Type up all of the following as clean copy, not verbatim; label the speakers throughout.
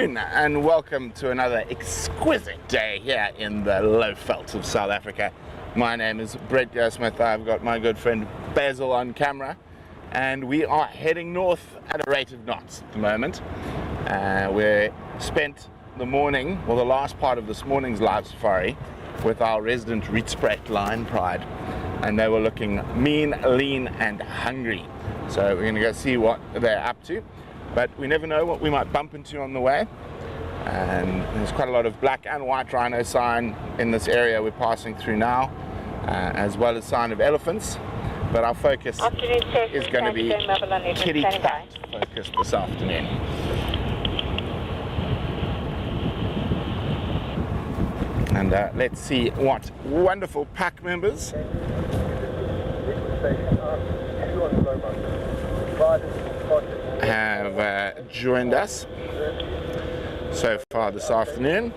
Speaker 1: afternoon and welcome to another exquisite day here in the Lowveld of South Africa. My name is Brent. I've got my good friend Basil on camera and we are heading north at a rate of knots at the moment. We spent the morning, well the last part of this morning's live safari with our resident Rietspruit line pride, and they were looking mean, lean and hungry. So we're going to go see what they're up to. But we never know what we might bump into on the way, and there's quite a lot of black and white rhino sign in this area we're passing through now, as well as sign of elephants, but our focus is going to be kitty cat focused this afternoon. And let's see what wonderful pack members have joined us so far this afternoon.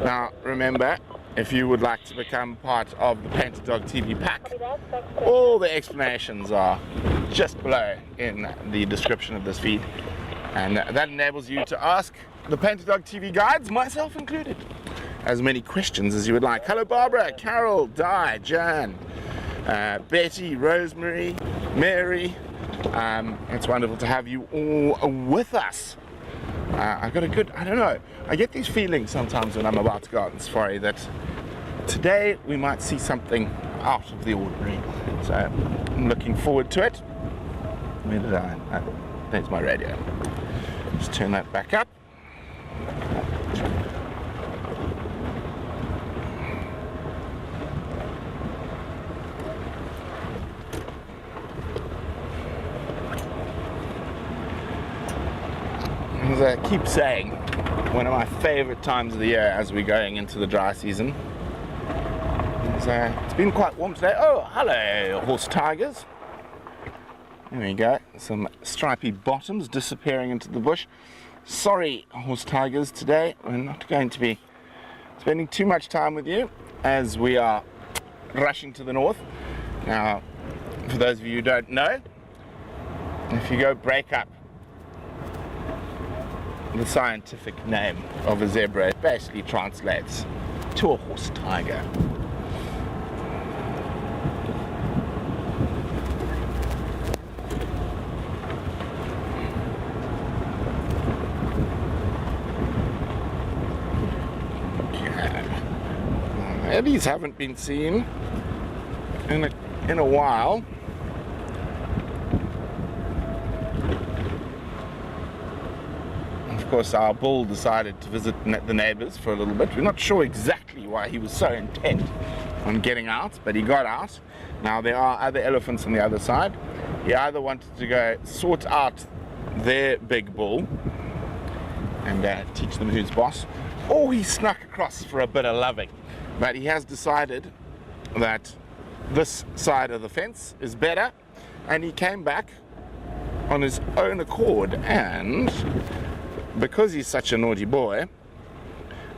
Speaker 1: Now remember, if you would like to become part of the Painted Dog TV pack, all the explanations are just below in the description of this feed, and that enables you to ask the Painted Dog TV guides, myself included, as many questions as you would like. Hello Barbara, Carol, Di, Jan, Betty, Rosemary, Mary. It's wonderful to have you all with us. I've got a good, I don't know, I get these feelings sometimes when I'm about to go out on safari that today we might see something out of the ordinary. So I'm looking forward to it. Where did there's my radio. Just turn that back up. As I keep saying, one of my favorite times of the year as we're going into the dry season is, it's been quite warm today. Oh, hello horse tigers. There we go, some stripy bottoms disappearing into the bush. Sorry horse tigers, today we're not going to be spending too much time with you as we are rushing to the north. Now, for those of you who don't know, if you go break up the scientific name of a zebra, it basically translates to a horse tiger. Okay. These haven't been seen in a while. Of course, our bull decided to visit the neighbors for a little bit. We're not sure exactly why he was so intent on getting out, but he got out. Now there are other elephants on the other side. He either wanted to go sort out their big bull and teach them who's boss, or he snuck across for a bit of loving. But he has decided that this side of the fence is better, and he came back on his own accord. And because he's such a naughty boy,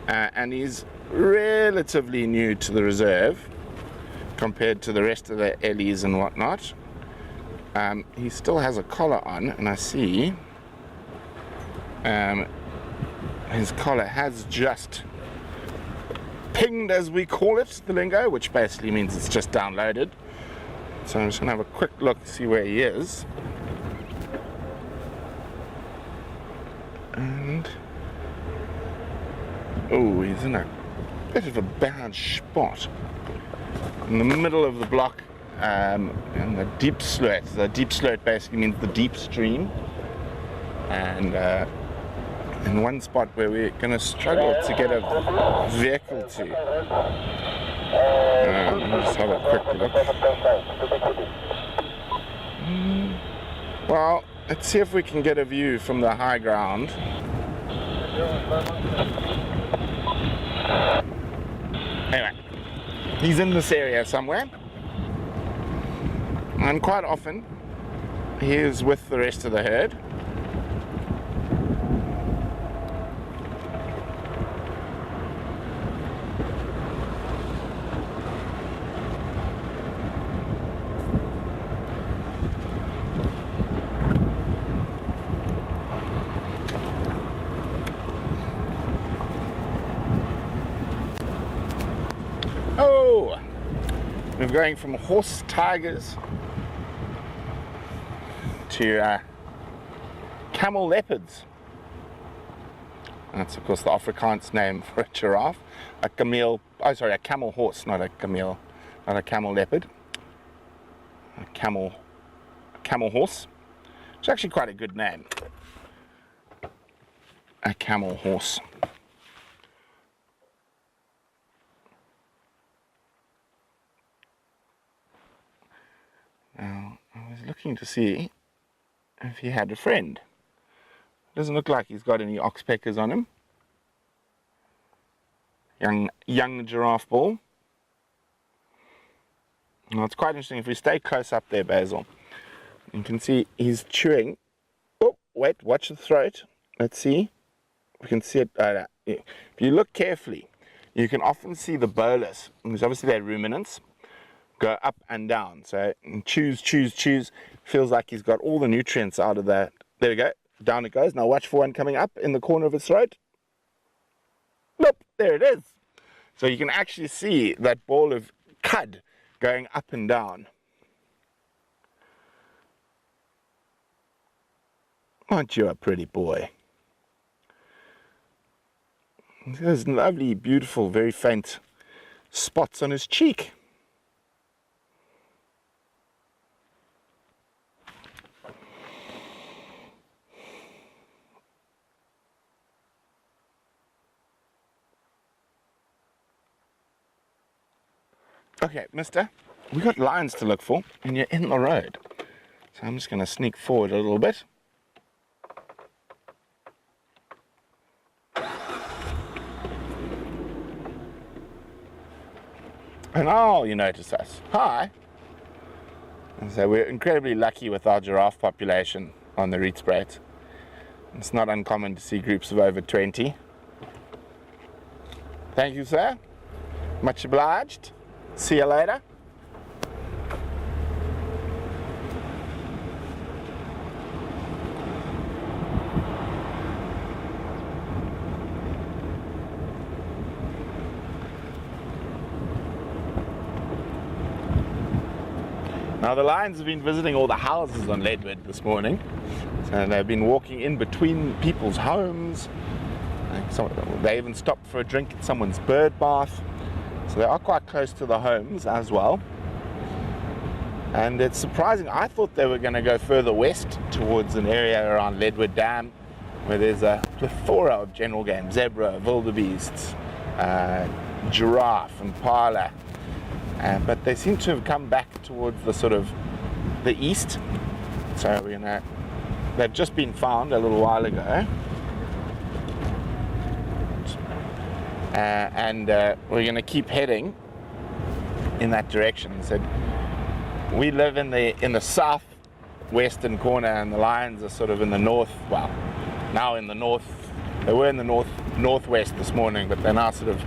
Speaker 1: and he's relatively new to the reserve compared to the rest of the Ellies and whatnot, he still has a collar on, and I see his collar has just pinged, as we call it, the lingo, which basically means it's just downloaded. So I'm just going to have a quick look, see where he is. And oh, he's in a bit of a bad spot in the middle of the block, in the deep sloot. The deep sloot basically means the deep stream, and in one spot where we're going to struggle to get a vehicle to. Let me just have a quick look. Well, let's see if we can get a view from the high ground. Anyway, he's in this area somewhere, and quite often he is with the rest of the herd. Oh, we're going from horse tigers to camel leopards. That's of course the Afrikaans name for a giraffe. A camel horse, not a camel, not a camel leopard. A camel horse. It's actually quite a good name. A camel horse. Now, I was looking to see if he had a friend. Doesn't look like he's got any oxpeckers on him. Young giraffe bull. Now, it's quite interesting if we stay close up there, Basil. You can see he's chewing. Oh, wait, watch the throat. Let's see. We can see it. If you look carefully, you can often see the bolus, because obviously they're ruminants, go up and down. So chews. Feels like he's got all the nutrients out of that. There we go. Down it goes. Now watch for one coming up in the corner of his throat. Nope, there it is. So you can actually see that ball of cud going up and down. Aren't you a pretty boy? There's lovely, beautiful, very faint spots on his cheek. Okay, mister, we got lines to look for, and you're in the road. So I'm just going to sneak forward a little bit. And you notice us. Hi. And so we're incredibly lucky with our giraffe population on the Rietspruit. It's not uncommon to see groups of over 20. Thank you, sir. Much obliged. See you later. Now the lions have been visiting all the houses on Leadwood this morning. So they've been walking in between people's homes. They even stopped for a drink at someone's bird bath. So they are quite close to the homes as well. And it's surprising, I thought they were going to go further west towards an area around Leadwood Dam, where there's a plethora of general game, zebra, wildebeests, giraffe, impala. But they seem to have come back towards the sort of the east. So they've just been found a little while ago. And we're going to keep heading in that direction. So we live in the southwestern corner, and the lions are sort of in the north. Well, now in the north. They were in the northwest this morning, but they're now sort of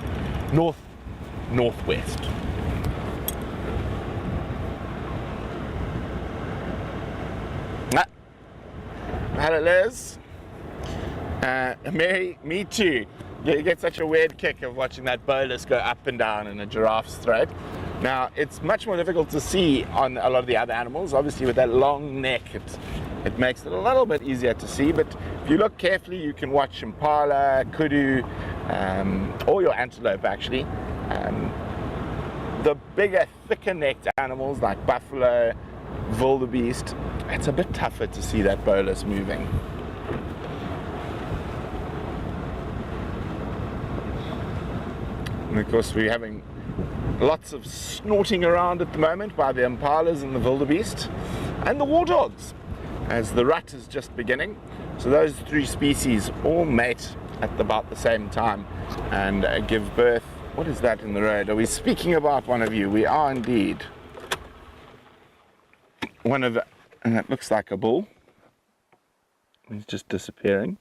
Speaker 1: northwest. Hello, Liz. Mary, me too. You get such a weird kick of watching that bolus go up and down in a giraffe's throat. Now, it's much more difficult to see on a lot of the other animals. Obviously, with that long neck, it makes it a little bit easier to see. But if you look carefully, you can watch impala, kudu, or your antelope, actually. The bigger, thicker-necked animals like buffalo, wildebeest, it's a bit tougher to see that bolus moving. And of course we're having lots of snorting around at the moment by the impalas and the wildebeest and the warthogs, as the rut is just beginning. So those three species all mate at about the same time and give birth. What is that in the road? Are we speaking about one of you? We are indeed. And it looks like a bull. He's just disappearing.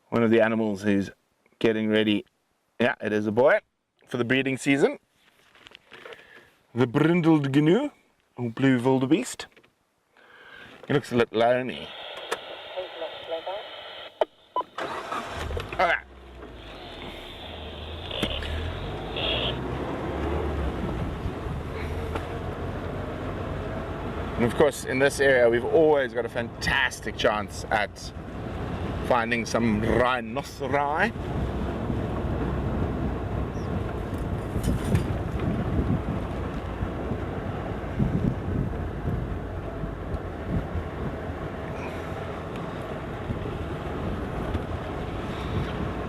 Speaker 1: One of the animals who's getting ready. Yeah, it is a boy for the breeding season. The brindled gnu, or blue wildebeest. He looks a little lonely. Okay. And of course, in this area, we've always got a fantastic chance at finding some rhinoceri.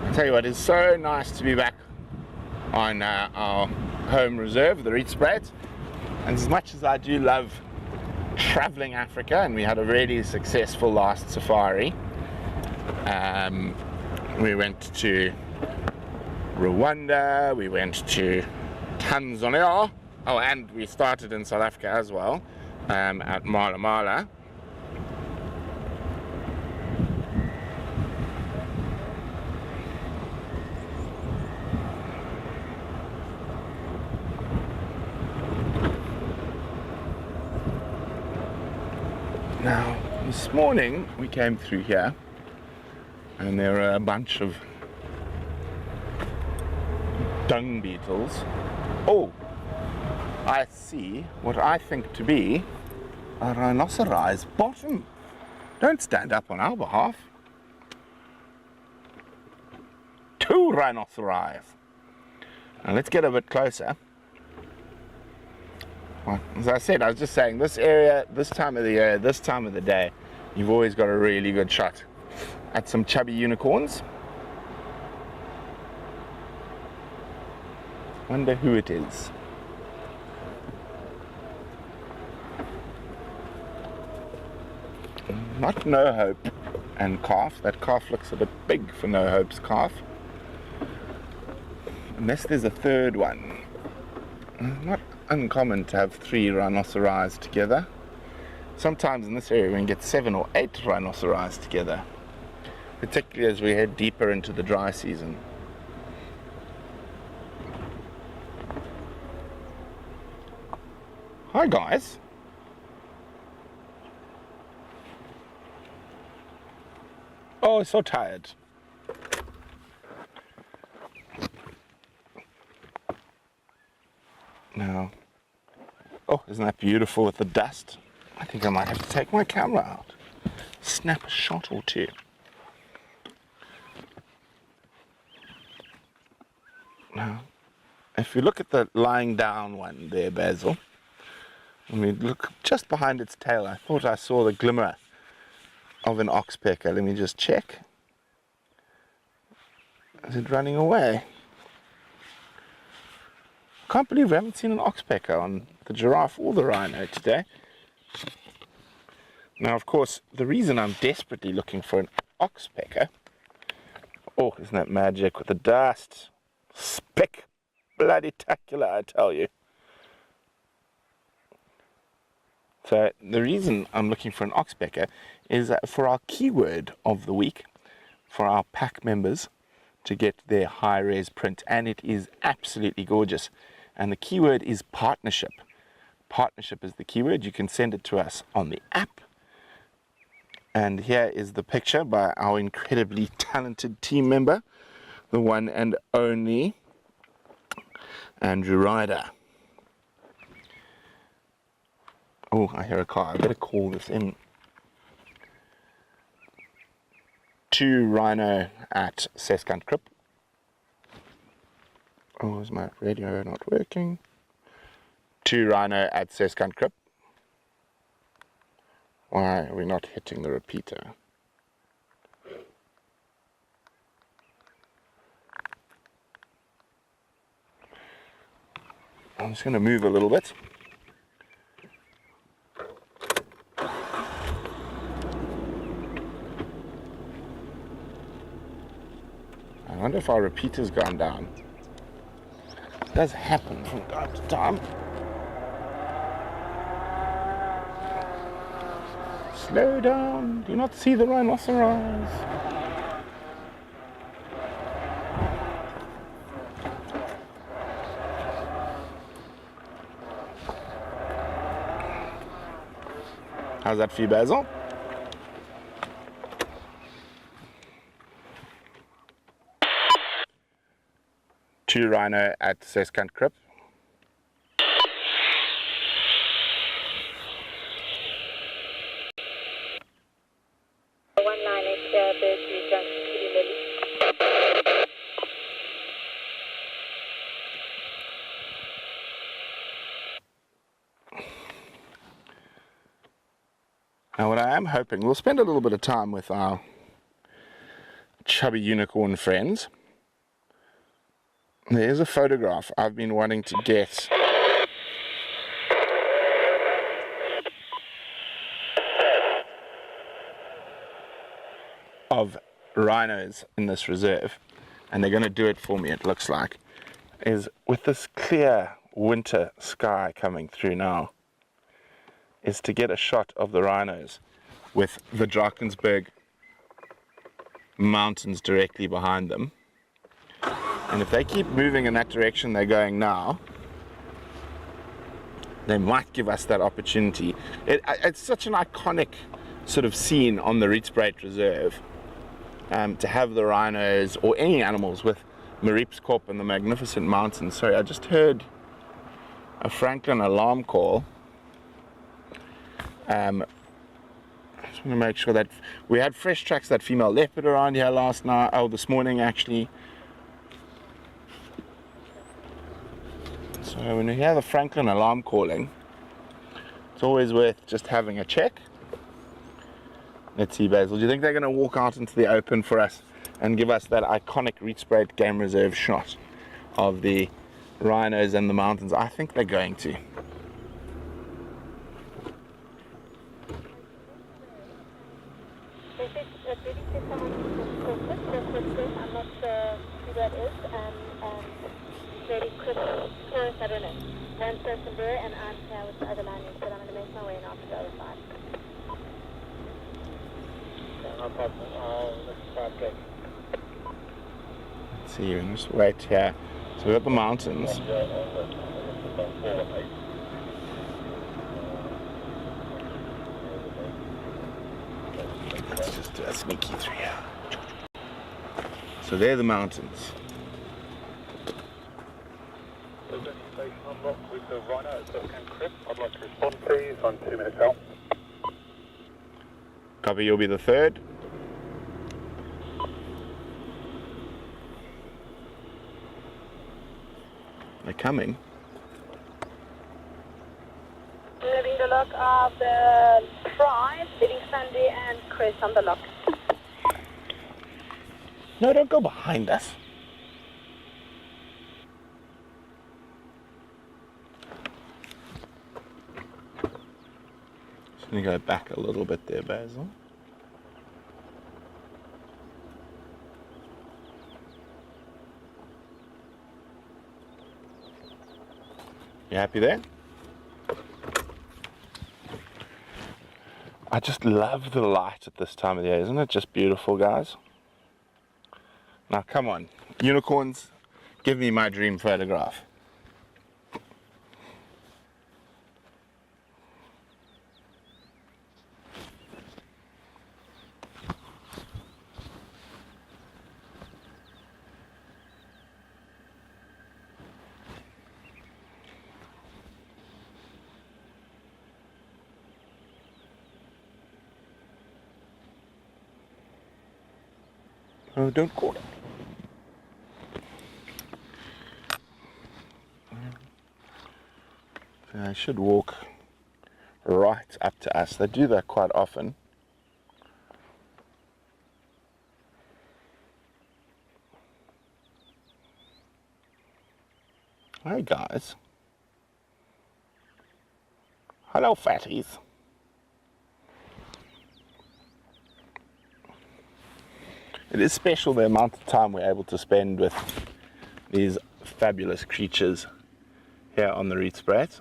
Speaker 1: I tell you what, it's so nice to be back on our home reserve, the Rietspruit. And as much as I do love traveling Africa, and we had a really successful last safari, we went to Rwanda, we went to Tanzania, oh, and we started in South Africa as well, at Mala Mala. Now, this morning we came through here and there are a bunch of dung beetles. Oh, I see what I think to be a rhinoceri's bottom. Don't stand up on our behalf. 2 rhinoceros. Now let's get a bit closer. Well, as I said, I was just saying, this area, this time of the year, this time of the day, you've always got a really good shot at some chubby unicorns. Wonder who it is. Not No Hope and calf. That calf looks a bit big for No Hope's calf. Unless there's a third one. Not uncommon to have 3 rhinoceros together. Sometimes in this area we can get 7 or 8 rhinoceros together, particularly as we head deeper into the dry season. Hi guys. Oh, so tired. Now, oh, isn't that beautiful with the dust? I think I might have to take my camera out, snap a shot or two. Now, if you look at the lying down one there, Basil, I mean, look just behind its tail. I thought I saw the glimmer of an oxpecker. Let me just check. Is it running away? Can't believe we haven't seen an oxpecker on the giraffe or the rhino today. Now, of course, the reason I'm desperately looking for an oxpecker, oh, isn't that magic with the dust? Speck bloody tacular, I tell you. So the reason I'm looking for an oxpecker is for our keyword of the week, for our pack members to get their high-res print, and it is absolutely gorgeous. And the keyword is partnership. Partnership is the keyword. You can send it to us on the app. And here is the picture by our incredibly talented team member, the one and only Andrew Ryder. Oh, I hear a car. I better call this in. 2 Rhino at Seskuntkrip. Oh, is my radio not working? 2 Rhino at Seskuntkrip. Why are we not hitting the repeater? I'm just going to move a little bit. I wonder if our repeater's gone down. It does happen from time to time. Slow down. Do you not see the rhinoceros? How's that for you, Basil? Two Rhino at Seskuntkrip. Now what I am hoping, we'll spend a little bit of time with our chubby unicorn friends. There's a photograph I've been wanting to get of rhinos in this reserve, and they're going to do it for me, it looks like, is with this clear winter sky coming through now, is to get a shot of the rhinos with the Drakensberg mountains directly behind them. And if they keep moving in that direction they're going now, they might give us that opportunity. It's such an iconic sort of scene on the Rietspruit Reserve, to have the rhinos or any animals with Rietspruit and the magnificent mountains. Sorry, I just heard a Franklin alarm call. I just want to make sure that we had fresh tracks that female leopard around here this morning actually. So when you hear the Franklin alarm calling, it's always worth just having a check. Let's see, Basil, do you think they're going to walk out into the open for us and give us that iconic Rietspruit Game Reserve shot of the rhinos and the mountains? I think they're going to.
Speaker 2: I'm not sure who that is, maybe Chris, I don't know. One person there, and I'm here with the other man, but I'm going to make my way now to the other side. No problem. Let's try to
Speaker 1: Let's see, and just wait here. So we've got the mountains. Let's just do a sneaky through here. So they're the mountains.
Speaker 3: With the Rhino at Southern Crib. I'd like to respond, please, on 2 minutes out.
Speaker 1: Copy, you'll be the third. They're coming.
Speaker 2: Leaving the lock of the Pride, leaving Sandy and Chris on the lock.
Speaker 1: No, don't go behind us. Just going to go back a little bit there, Basil. You happy there? I just love the light at this time of the year. Isn't it just beautiful, guys? Now, come on. Unicorns, give me my dream photograph. Oh, don't call it. They should walk right up to us. They do that quite often. Hey guys. Hello fatties. It is special the amount of time we're able to spend with these fabulous creatures here on the Rietspruit.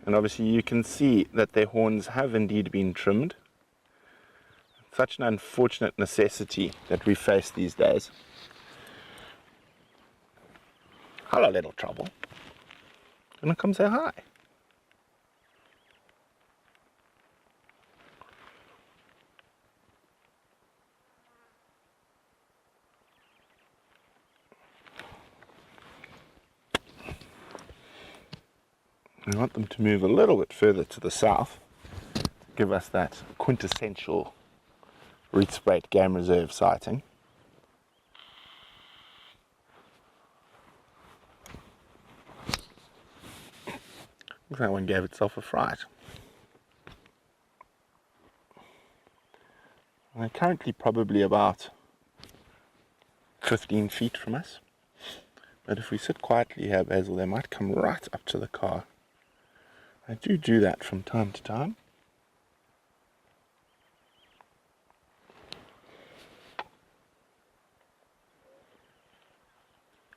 Speaker 1: And obviously you can see that their horns have indeed been trimmed. Such an unfortunate necessity that we face these days. Hello, little trouble. Gonna come say hi. We want them to move a little bit further to the south, give us that quintessential Rietspruit Game Reserve sighting. That one gave itself a fright. They're currently probably about 15 feet from us. But if we sit quietly here, Basil, they might come right up to the car. I do that from time to time.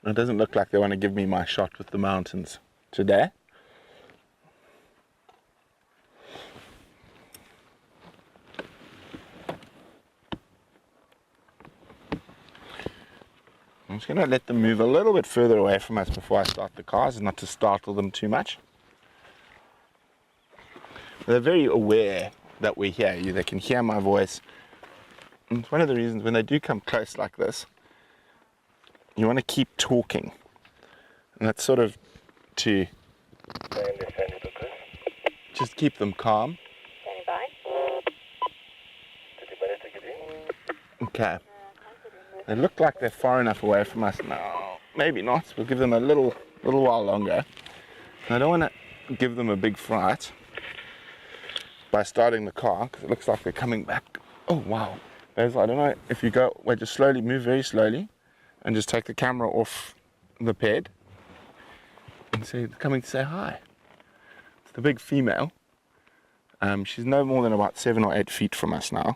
Speaker 1: It doesn't look like they want to give me my shot with the mountains today. I'm just going to let them move a little bit further away from us before I start the cars, not to startle them too much. They're very aware that we hear you. They can hear my voice. And it's one of the reasons when they do come close like this, you want to keep talking. And that's sort of to just keep them calm.
Speaker 2: Standing by.
Speaker 1: Okay. They look like they're far enough away from us now. Maybe not. We'll give them a little while longer. I don't want to give them a big fright by starting the car, because it looks like they're coming back. Oh, wow. Basil, I don't know if you go, wait, just slowly, move very slowly, and just take the camera off the ped, and say, coming to say hi. It's the big female. She's no more than about 7 or 8 feet from us now.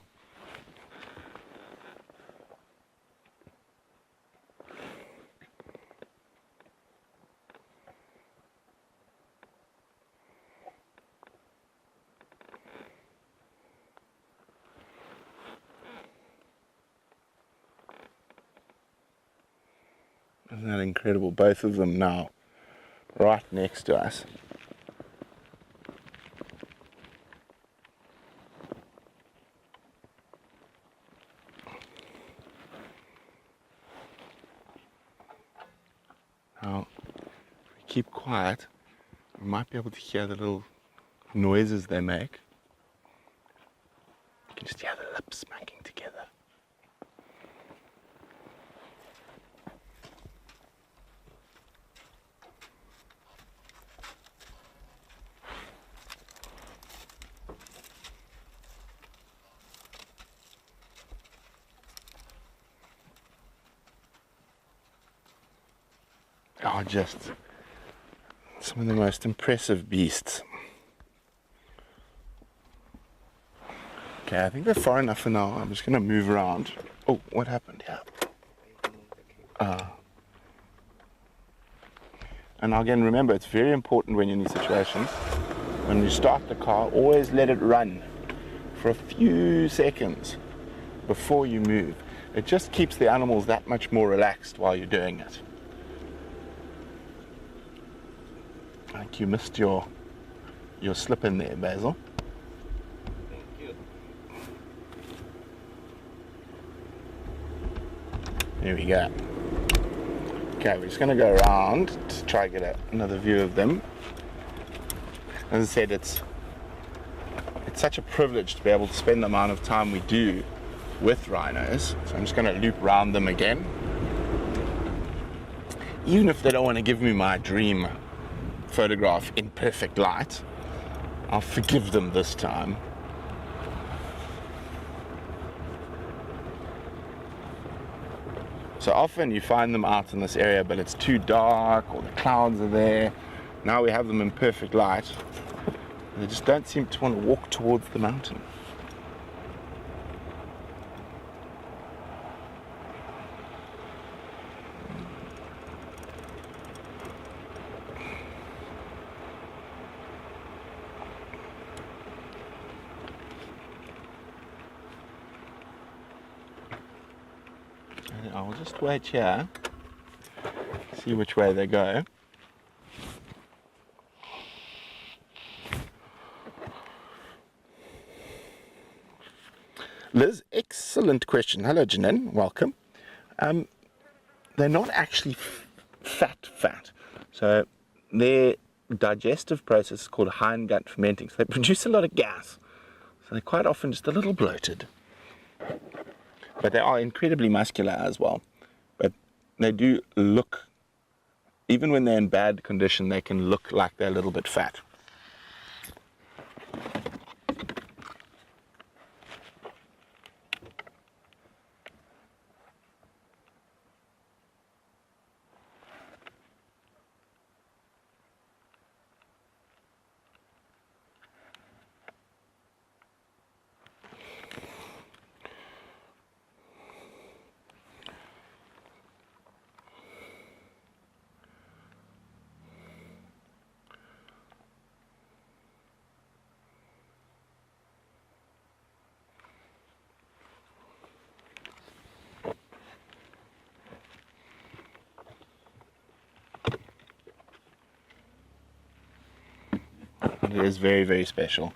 Speaker 1: Isn't that incredible? Both of them now right next to us. Now, if we keep quiet, we might be able to hear the little noises they make. You can just hear the lips smacking together. Are just some of the most impressive beasts. Okay, I think they're far enough for now. I'm just going to move around. Oh, what happened here? And again, remember, it's very important when you're in these situations, when you start the car, always let it run for a few seconds before you move. It just keeps the animals that much more relaxed while you're doing it. Like you missed your slip in there, Basil.
Speaker 3: Thank you.
Speaker 1: Here we go. Okay, we're just going to go around to try to get another view of them. As I said, it's such a privilege to be able to spend the amount of time we do with rhinos. So I'm just going to loop around them again. Even if they don't want to give me my dream photograph in perfect light, I'll forgive them this time. So often you find them out in this area, but it's too dark or the clouds are there. Now we have them in perfect light. They just don't seem to want to walk towards the mountain. I'll just wait here, see which way they go. Liz, excellent question. Hello, Janine, welcome. They're not actually fat. So their digestive process is called hindgut fermenting. So they produce a lot of gas. So they're quite often just a little bloated. But they are incredibly muscular as well. But they do look, even when they're in bad condition, they can look like they're a little bit fat. It is very, very special.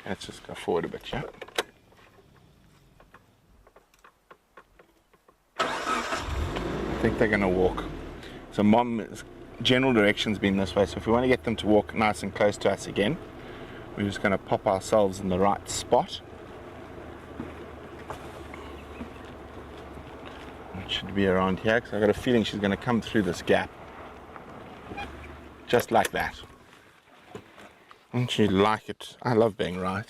Speaker 1: Let's just go forward a bit, yeah? I think they're going to walk. So Mom's general direction's been this way, so if we want to get them to walk nice and close to us again, we're just going to pop ourselves in the right spot. It should be around here, because I've got a feeling she's going to come through this gap. Just like that. Wouldn't you like it? I love being right.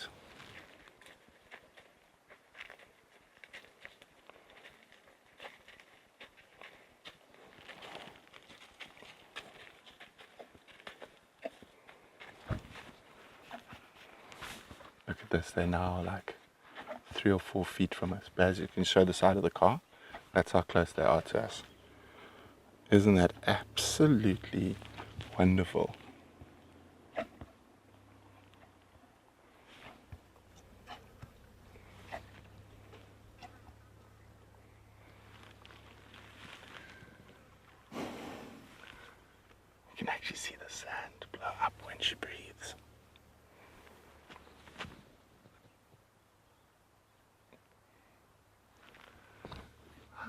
Speaker 1: Look at this, they're now like 3 or 4 feet from us. But as you can show the side of the car, that's how close they are to us. Isn't that absolutely wonderful? You can actually see the sand blow up when she breathes.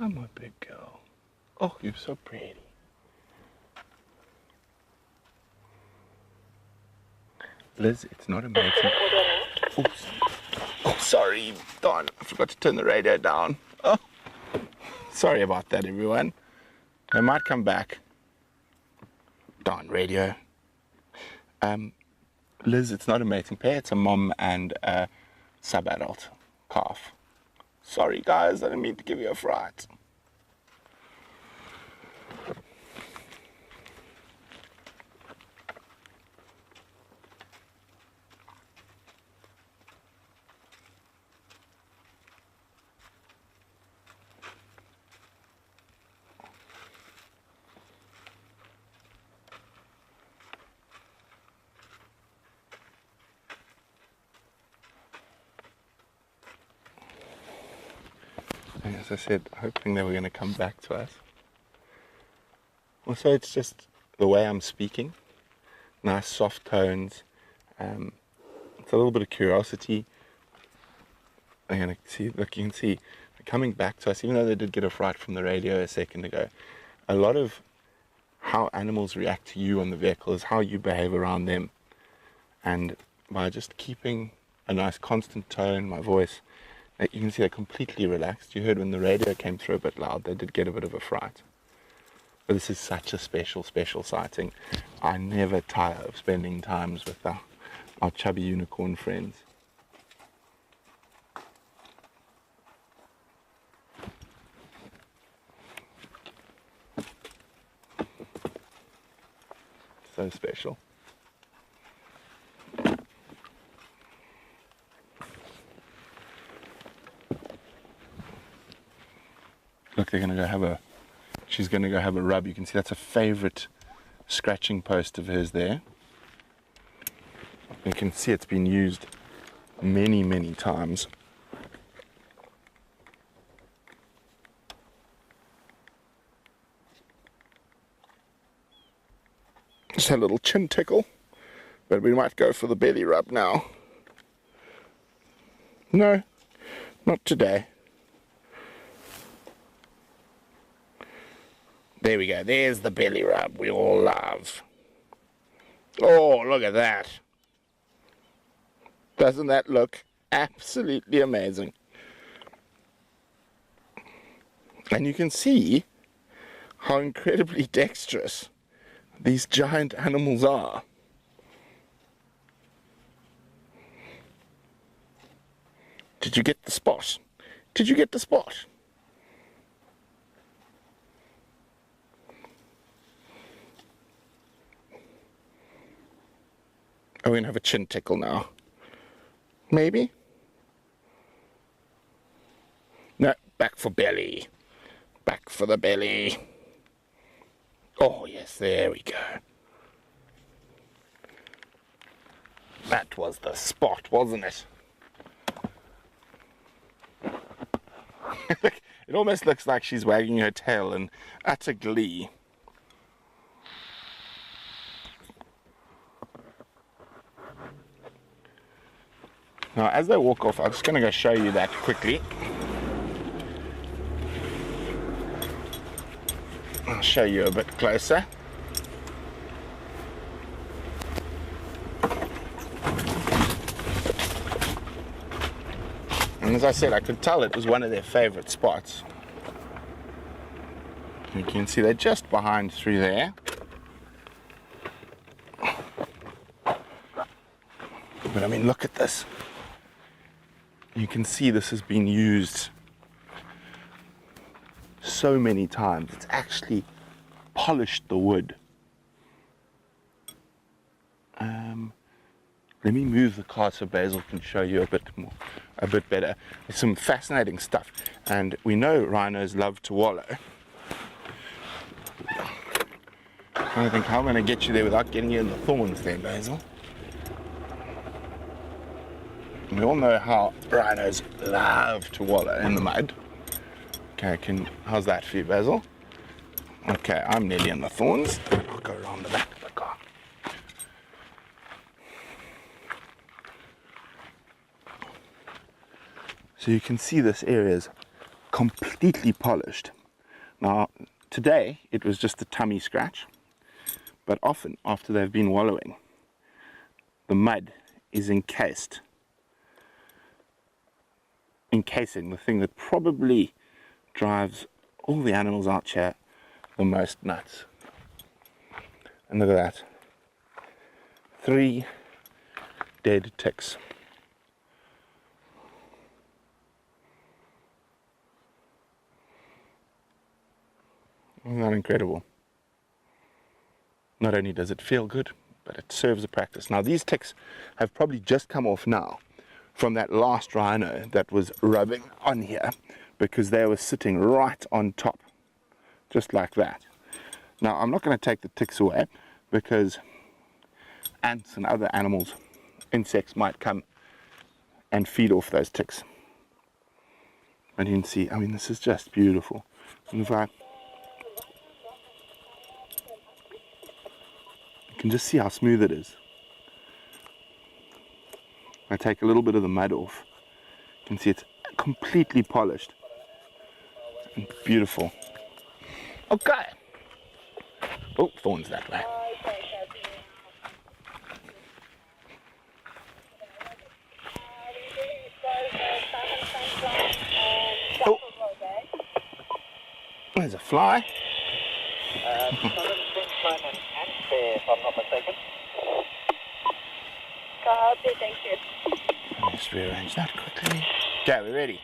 Speaker 1: I'm a big girl. Oh, you're so pretty. Liz, it's not amazing. Oh, sorry, darn, I forgot to turn the radio down. Oh, sorry about that, everyone. They might come back. Darn radio. Liz, it's not a mating pair, it's a mom and a sub-adult calf. Sorry guys, I didn't mean to give you a fright. As I said, hoping they were going to come back to us. Also, it's just the way I'm speaking. Nice soft tones. It's a little bit of curiosity. I'm going to see, look, you can see they're coming back to us, even though they did get a fright from the radio a second ago. A lot of how animals react to you on the vehicle is how you behave around them. And by just keeping a nice constant tone, my voice, you can see they're completely relaxed. You heard when the radio came through a bit loud, they did get a bit of a fright. But this is such a special sighting. I never tire of spending times with our chubby unicorn friends. So special. Look, they're going to go have a, she's going to go have a rub. You can see that's a favorite scratching post of hers there. You can see it's been used many, many times. Just a little chin tickle, but we might go for the belly rub now. No, not today. There we go, there's the belly rub we all love. Oh, look at that. Doesn't that look absolutely amazing? And you can see how incredibly dexterous these giant animals are. Did you get the spot? Did you get the spot? Are we going to have a chin tickle now? Maybe? No, back for belly. Back for the belly. Oh, yes, there we go. That was the spot, wasn't it? It almost looks like she's wagging her tail in utter glee. Now, as they walk off, I'm just going to go show you that quickly. I'll show you a bit closer. And as I said, I could tell it was one of their favorite spots. You can see they're just behind through there. But I mean, look at this. You can see this has been used so many times. It's actually polished the wood. Let me move the car so Basil can show you a bit better. There's some fascinating stuff, and we know rhinos love to wallow. I don't think how I'm going to get you there without getting you in the thorns there, Basil. We all know how rhinos love to wallow in the mud. Okay, how's that for you, Basil? Okay, I'm nearly in the thorns. I'll go around the back of the car. So you can see this area is completely polished. Now, today it was just a tummy scratch, but often after they've been wallowing, the mud is encasing the thing that probably drives all the animals out here the most nuts. And look at that. 3 dead ticks. Isn't that incredible? Not only does it feel good, but it serves a practice. Now these ticks have probably just come off now from that last rhino that was rubbing on here, because they were sitting right on top, just like that. Now I'm not going to take the ticks away because ants and other animals, insects, might come and feed off those ticks. And you can see, I mean, this is just beautiful. And if you can just see how smooth it is. I take a little bit of the mud off. You can see it's completely polished and beautiful. Okay. Oh, thorns that way. Oh, there's a fly.
Speaker 3: If I'm not mistaken.
Speaker 2: Copy, thank you.
Speaker 1: Let's rearrange that quickly. Okay, we're ready.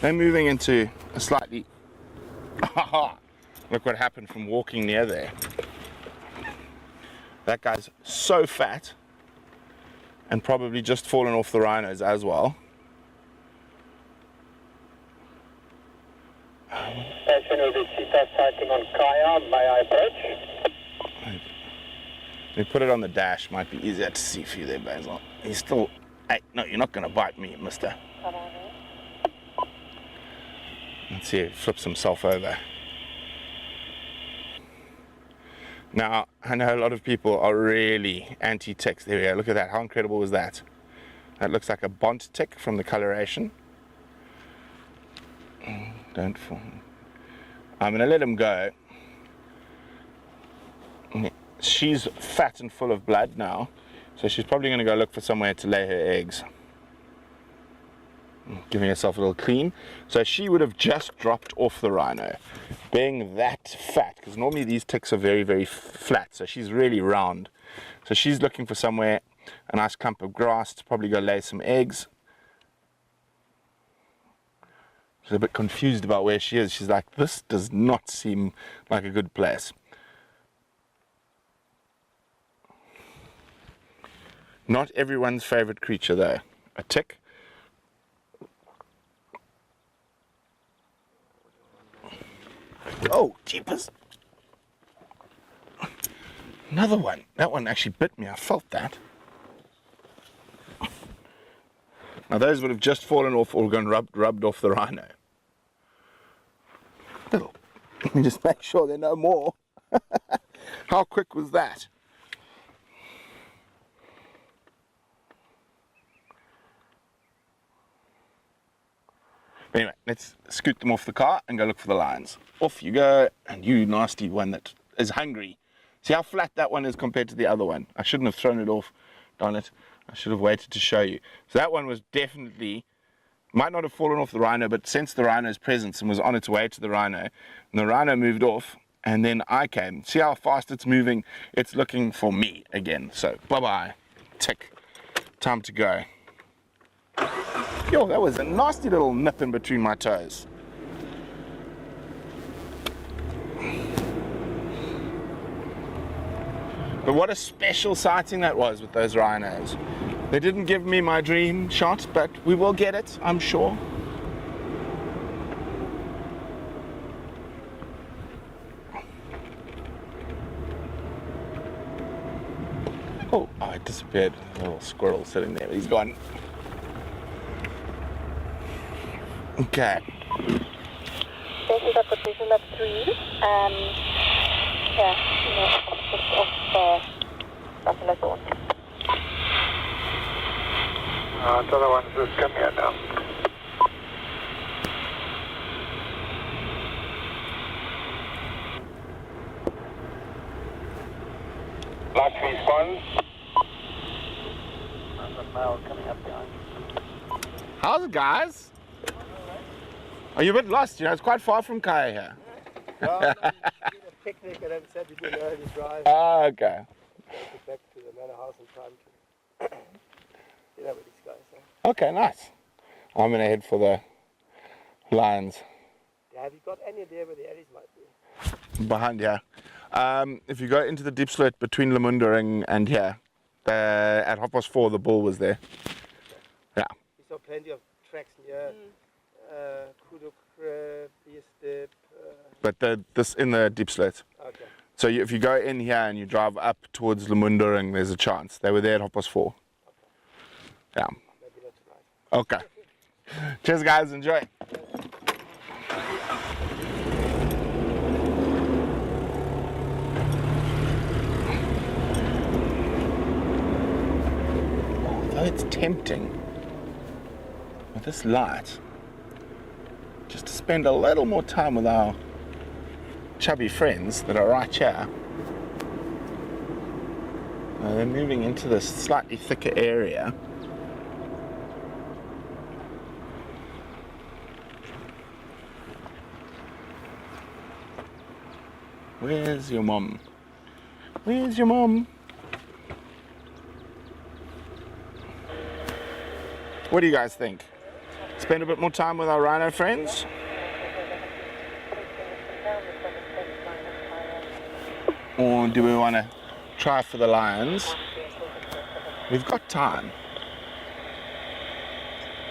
Speaker 1: They're moving into a slightly... Look what happened from walking near there. That guy's so fat and probably just fallen off the rhinos as well.
Speaker 3: Station Ubisita sighting on Kaya, may I approach?
Speaker 1: Let me put it on the dash, might be easier to see for you there, Basil. He's still... Hey, no, you're not going to bite me, mister. Let's see, he flips himself over. Now, I know a lot of people are really anti-ticks. There we go, look at that, how incredible was that? That looks like a bont tick from the coloration. Don't fall. I'm going to let him go. She's fat and full of blood now, so she's probably going to go look for somewhere to lay her eggs. Giving herself a little clean. So she would have just dropped off the rhino, being that fat, because normally these ticks are very, very flat, so she's really round. So she's looking for somewhere, a nice clump of grass to probably go lay some eggs. She's a bit confused about where she is. She's like, this does not seem like a good place. Not everyone's favorite creature though, a tick. Oh, jeepers. Another one. That one actually bit me. I felt that. Now those would have just fallen off or gone rubbed off the rhino. Little. Let me just make sure there are no more. How quick was that? Anyway, let's scoot them off the car and go look for the lions. Off you go, and you nasty one that is hungry. See how flat that one is compared to the other one. I shouldn't have thrown it off, darn it. I should have waited to show you. So that one was definitely, might not have fallen off the rhino, but sensed the rhino's presence and was on its way to the rhino. And the rhino moved off, and then I came. See how fast it's moving? It's looking for me again. So, bye-bye. Tick. Time to go. Yo, that was a nasty little nip in between my toes. But what a special sighting that was with those rhinos. They didn't give me my dream shot, but we will get it, I'm sure. Oh, it disappeared. A little squirrel sitting there, but he's gone. Okay.
Speaker 2: This is a position of 3. Yeah, of Buffalo Zone.
Speaker 3: Another one's just come here now. Last response. Another male coming up behind.
Speaker 1: How's it, guys? Are you a bit lost? You know, it's quite far from Kaya here.
Speaker 4: Well, we did a picnic and then said we did an early drive.
Speaker 1: Oh, okay.
Speaker 4: Get back to the manor house in time to dinner with these guys. Huh?
Speaker 1: Okay, nice. I'm gonna head for the lions.
Speaker 4: Yeah, have you got any idea where the Aries might be?
Speaker 1: Behind here. If you go into the deep slit between Lemundering and here, at 4:30 the bull was there. Yeah.
Speaker 4: We saw plenty of tracks near Kuduk, Biestip.
Speaker 1: But this in the deep slit.
Speaker 4: Okay.
Speaker 1: So if you go in here and you drive up towards Lemundering, there's a chance. They were there at 4:30. Yeah.
Speaker 4: Maybe not tonight.
Speaker 1: Okay. Cheers, guys. Enjoy. Although it's tempting with this light just to spend a little more time with our chubby friends that are right here. They're moving into this slightly thicker area. Where's your mom? Where's your mom? What do you guys think? Spend a bit more time with our rhino friends? Or do we want to try for the lions? We've got time.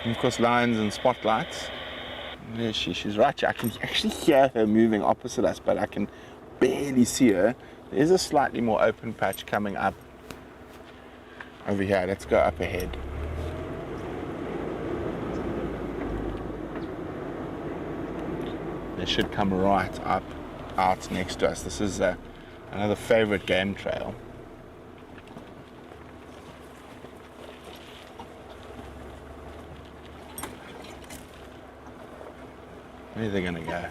Speaker 1: And of course, lions and spotlights. Where is she? She's right here. I can actually hear her moving opposite us, but I can barely see her. There's a slightly more open patch coming up over here. Let's go up ahead. They should come right up out next to us. This is another favorite game trail. Where are they going to go?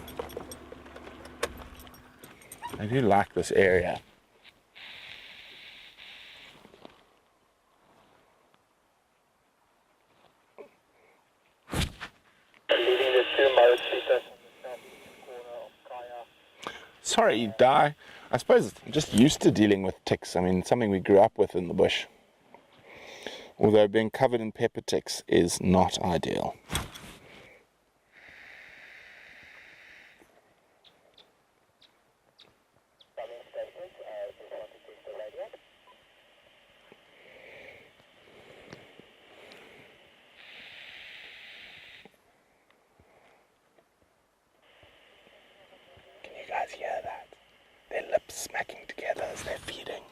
Speaker 1: I do like this area. sorry, Di. I suppose I'm just used to dealing with ticks. I mean, something we grew up with in the bush. Although being covered in pepper ticks is not ideal. Can you guys hear that? Their lips smacking together as they're feeding.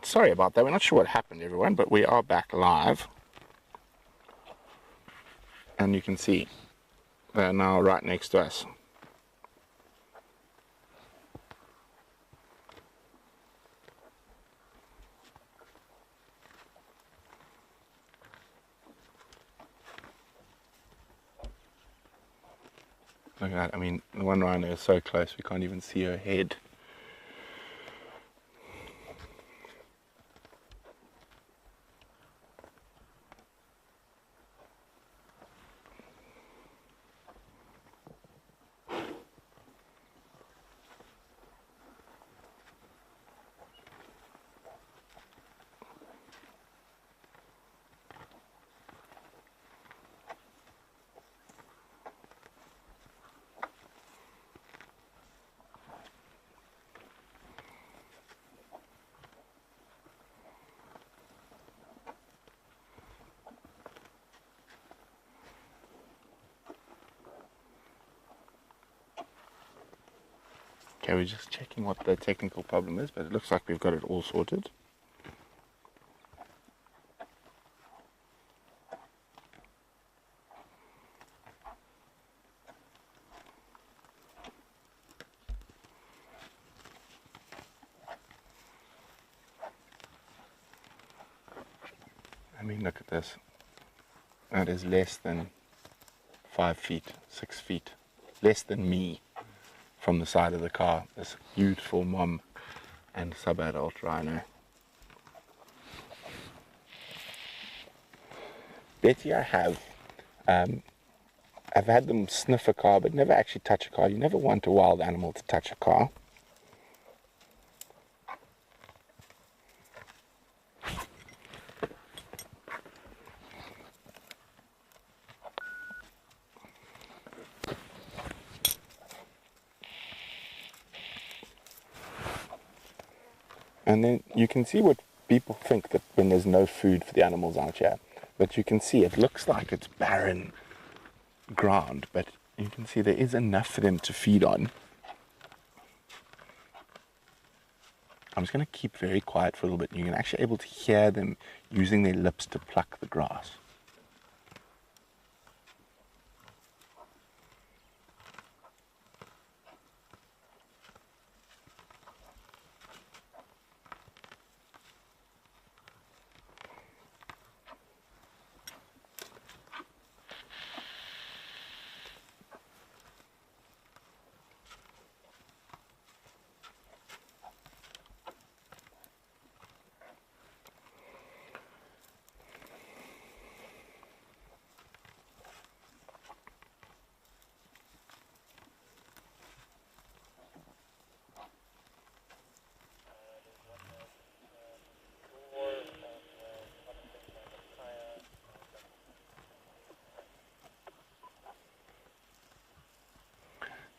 Speaker 1: Sorry about that. We're not sure what happened, everyone, but we are back live. And you can see they're now right next to us. Look at that. I mean, the one rhino is so close we can't even see her head. Okay, we're just checking what the technical problem is, but it looks like we've got it all sorted. I mean, look at this. That is less than 5 feet, 6 feet, less than me. From the side of the car, this beautiful mom and sub-adult rhino. Betty, I have. I've had them sniff a car, but never actually touch a car. You never want a wild animal to touch a car. And then you can see what people think that when there's no food for the animals out here. But you can see it looks like it's barren ground, but you can see there is enough for them to feed on. I'm just going to keep very quiet for a little bit. You can actually able to hear them using their lips to pluck the grass.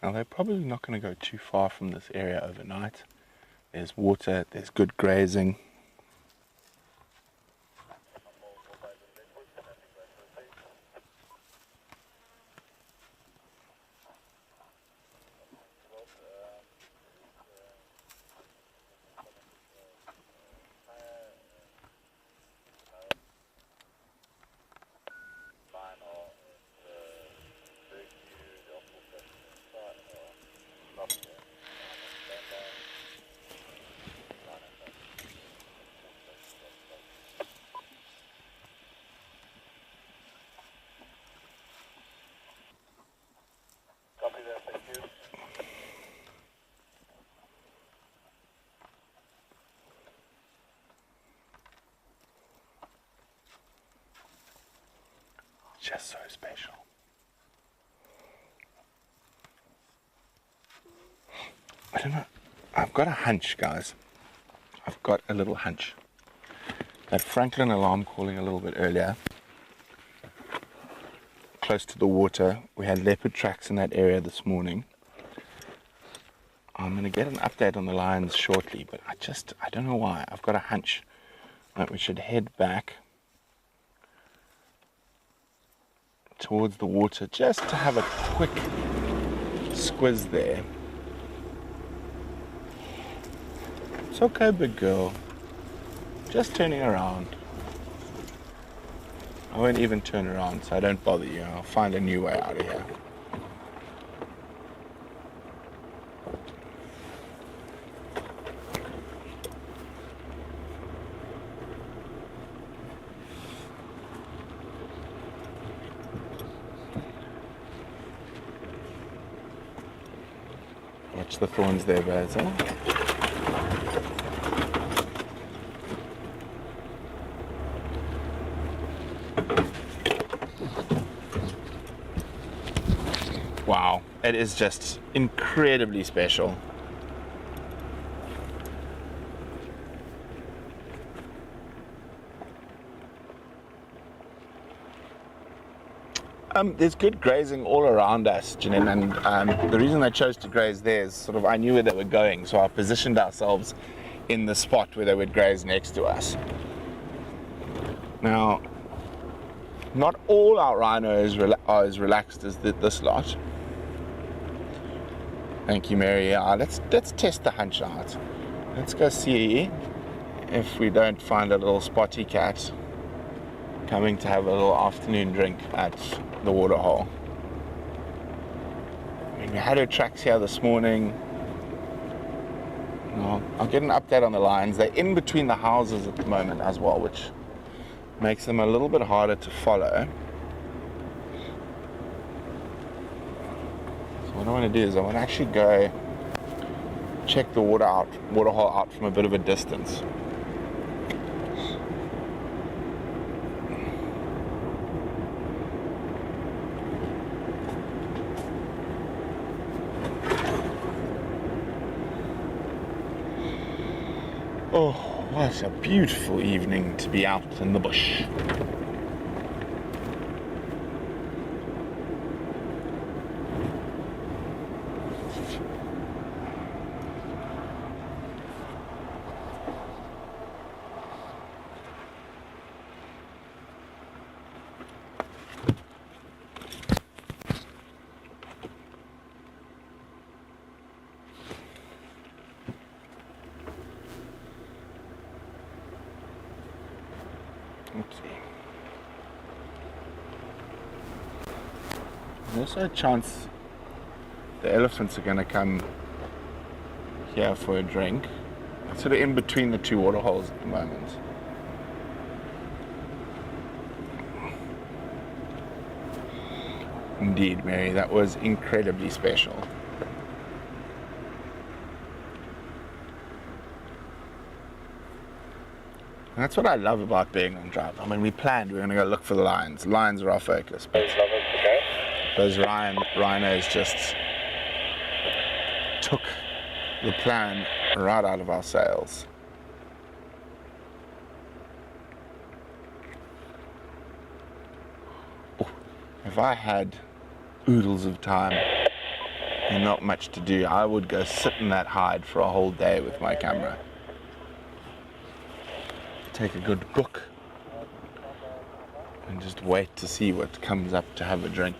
Speaker 1: Now they're probably not going to go too far from this area overnight. There's water, there's good grazing. Just so special. I don't know. I've got a hunch, guys. I've got a little hunch. That Franklin alarm calling a little bit earlier, close to the water. We had leopard tracks in that area this morning. I'm going to get an update on the lions shortly, but I don't know why. I've got a hunch that we should head back towards the water just to have a quick squiz there. It's okay, big girl. Just turning around. I won't even turn around, so I don't bother you. I'll find a new way out of here. Watch the thorns there, birds, eh? Wow, it is just incredibly special. There's good grazing all around us, Janine, and the reason I chose to graze there is sort of I knew where they were going, so I positioned ourselves in the spot where they would graze next to us. Now, not all our rhinos are as relaxed as this lot. Thank you, Mary. Let's test the hunch out. Let's go see if we don't find a little spotty cat coming to have a little afternoon drink at the waterhole. I mean, we had her tracks here this morning. Well, I'll get an update on the lions. They're in between the houses at the moment as well, which makes them a little bit harder to follow. So what I want to do is I want to actually go check the waterhole out from a bit of a distance. Oh, what a beautiful evening to be out in the bush. There's also a chance the elephants are going to come here for a drink. It's sort of in between the two water holes at the moment. Indeed, Mary, that was incredibly special. And that's what I love about being on drive. I mean, we planned we were going to go look for the lions. Lions are our focus, but those rhinos just took the plan right out of our sails. Oh, if I had oodles of time and not much to do, I would go sit in that hide for a whole day with my camera. Take a good book and just wait to see what comes up to have a drink.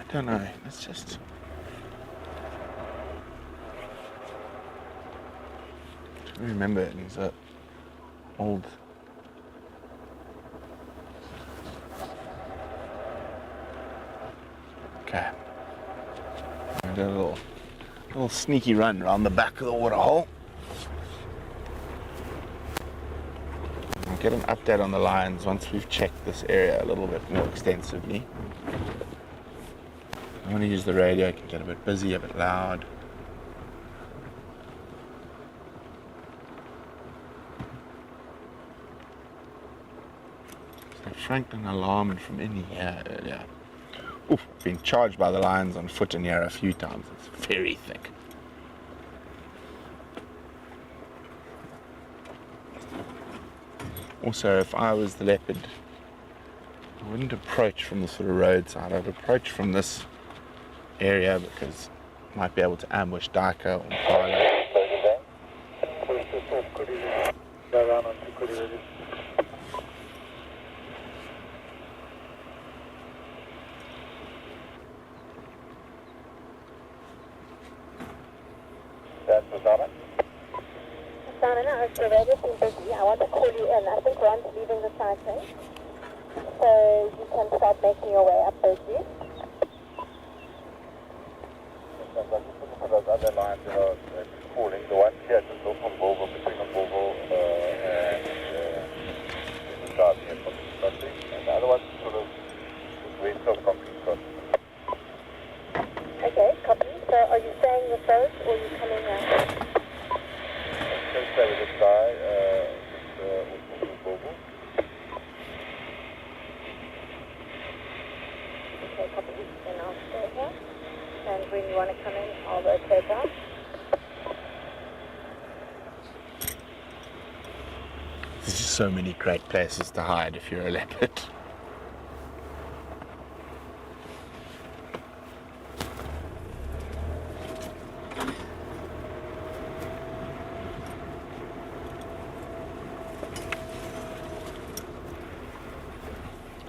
Speaker 1: I don't know, let's just remember it. It's an old okay. I did a little sneaky run around the back of the water hole. I'll get an update on the lions once we've checked this area a little bit more extensively. I want to use the radio, it can get a bit busy, a bit loud. So Franklin alarmed from in here earlier. Oof, been charged by the lions on foot in here a few times. It's very thick. Also, if I was the leopard, I wouldn't approach from the sort of roadside. I'd approach from this area because I might be able to ambush Dika or Poole.
Speaker 3: That's Susanna.
Speaker 2: Susanna, no, it's already been busy. I want to call you in. I think Ron's leaving the sighting. So you can start making your way up those views.
Speaker 3: Those other lines are calling. The one here to go from Volvo, between Volvo and the start here from the country. And the other one sort of west of concrete crossing.
Speaker 2: Okay, copy. So are you staying with those or are you coming out?
Speaker 3: Let's stay with this guy, with Volvo.
Speaker 2: Okay, copy. Then I'll stay here. And when you want to come in, I'll rotate out.
Speaker 1: There's just so many great places to hide if you're a leopard.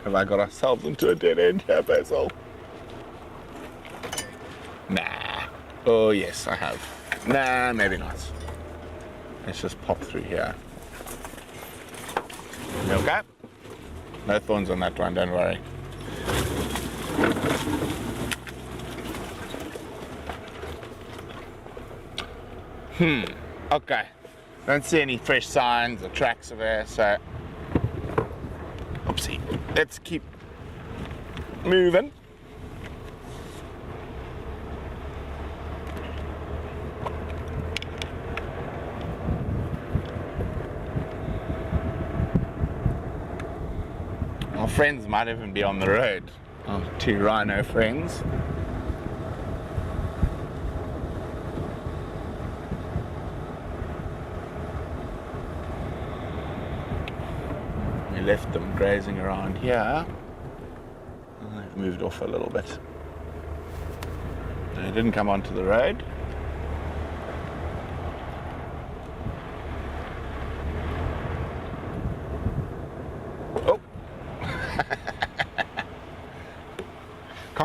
Speaker 1: Have I got ourselves into a dead end here, Basil? Nah. Oh, yes, I have. Nah, maybe not. Let's just pop through here. You okay? No thorns on that one, don't worry. Okay. Don't see any fresh signs or tracks of air, so... Oopsie. Let's keep moving. Our friends might even be on the road. Our two rhino friends. We left them grazing around here. And they've moved off a little bit. They didn't come onto the road.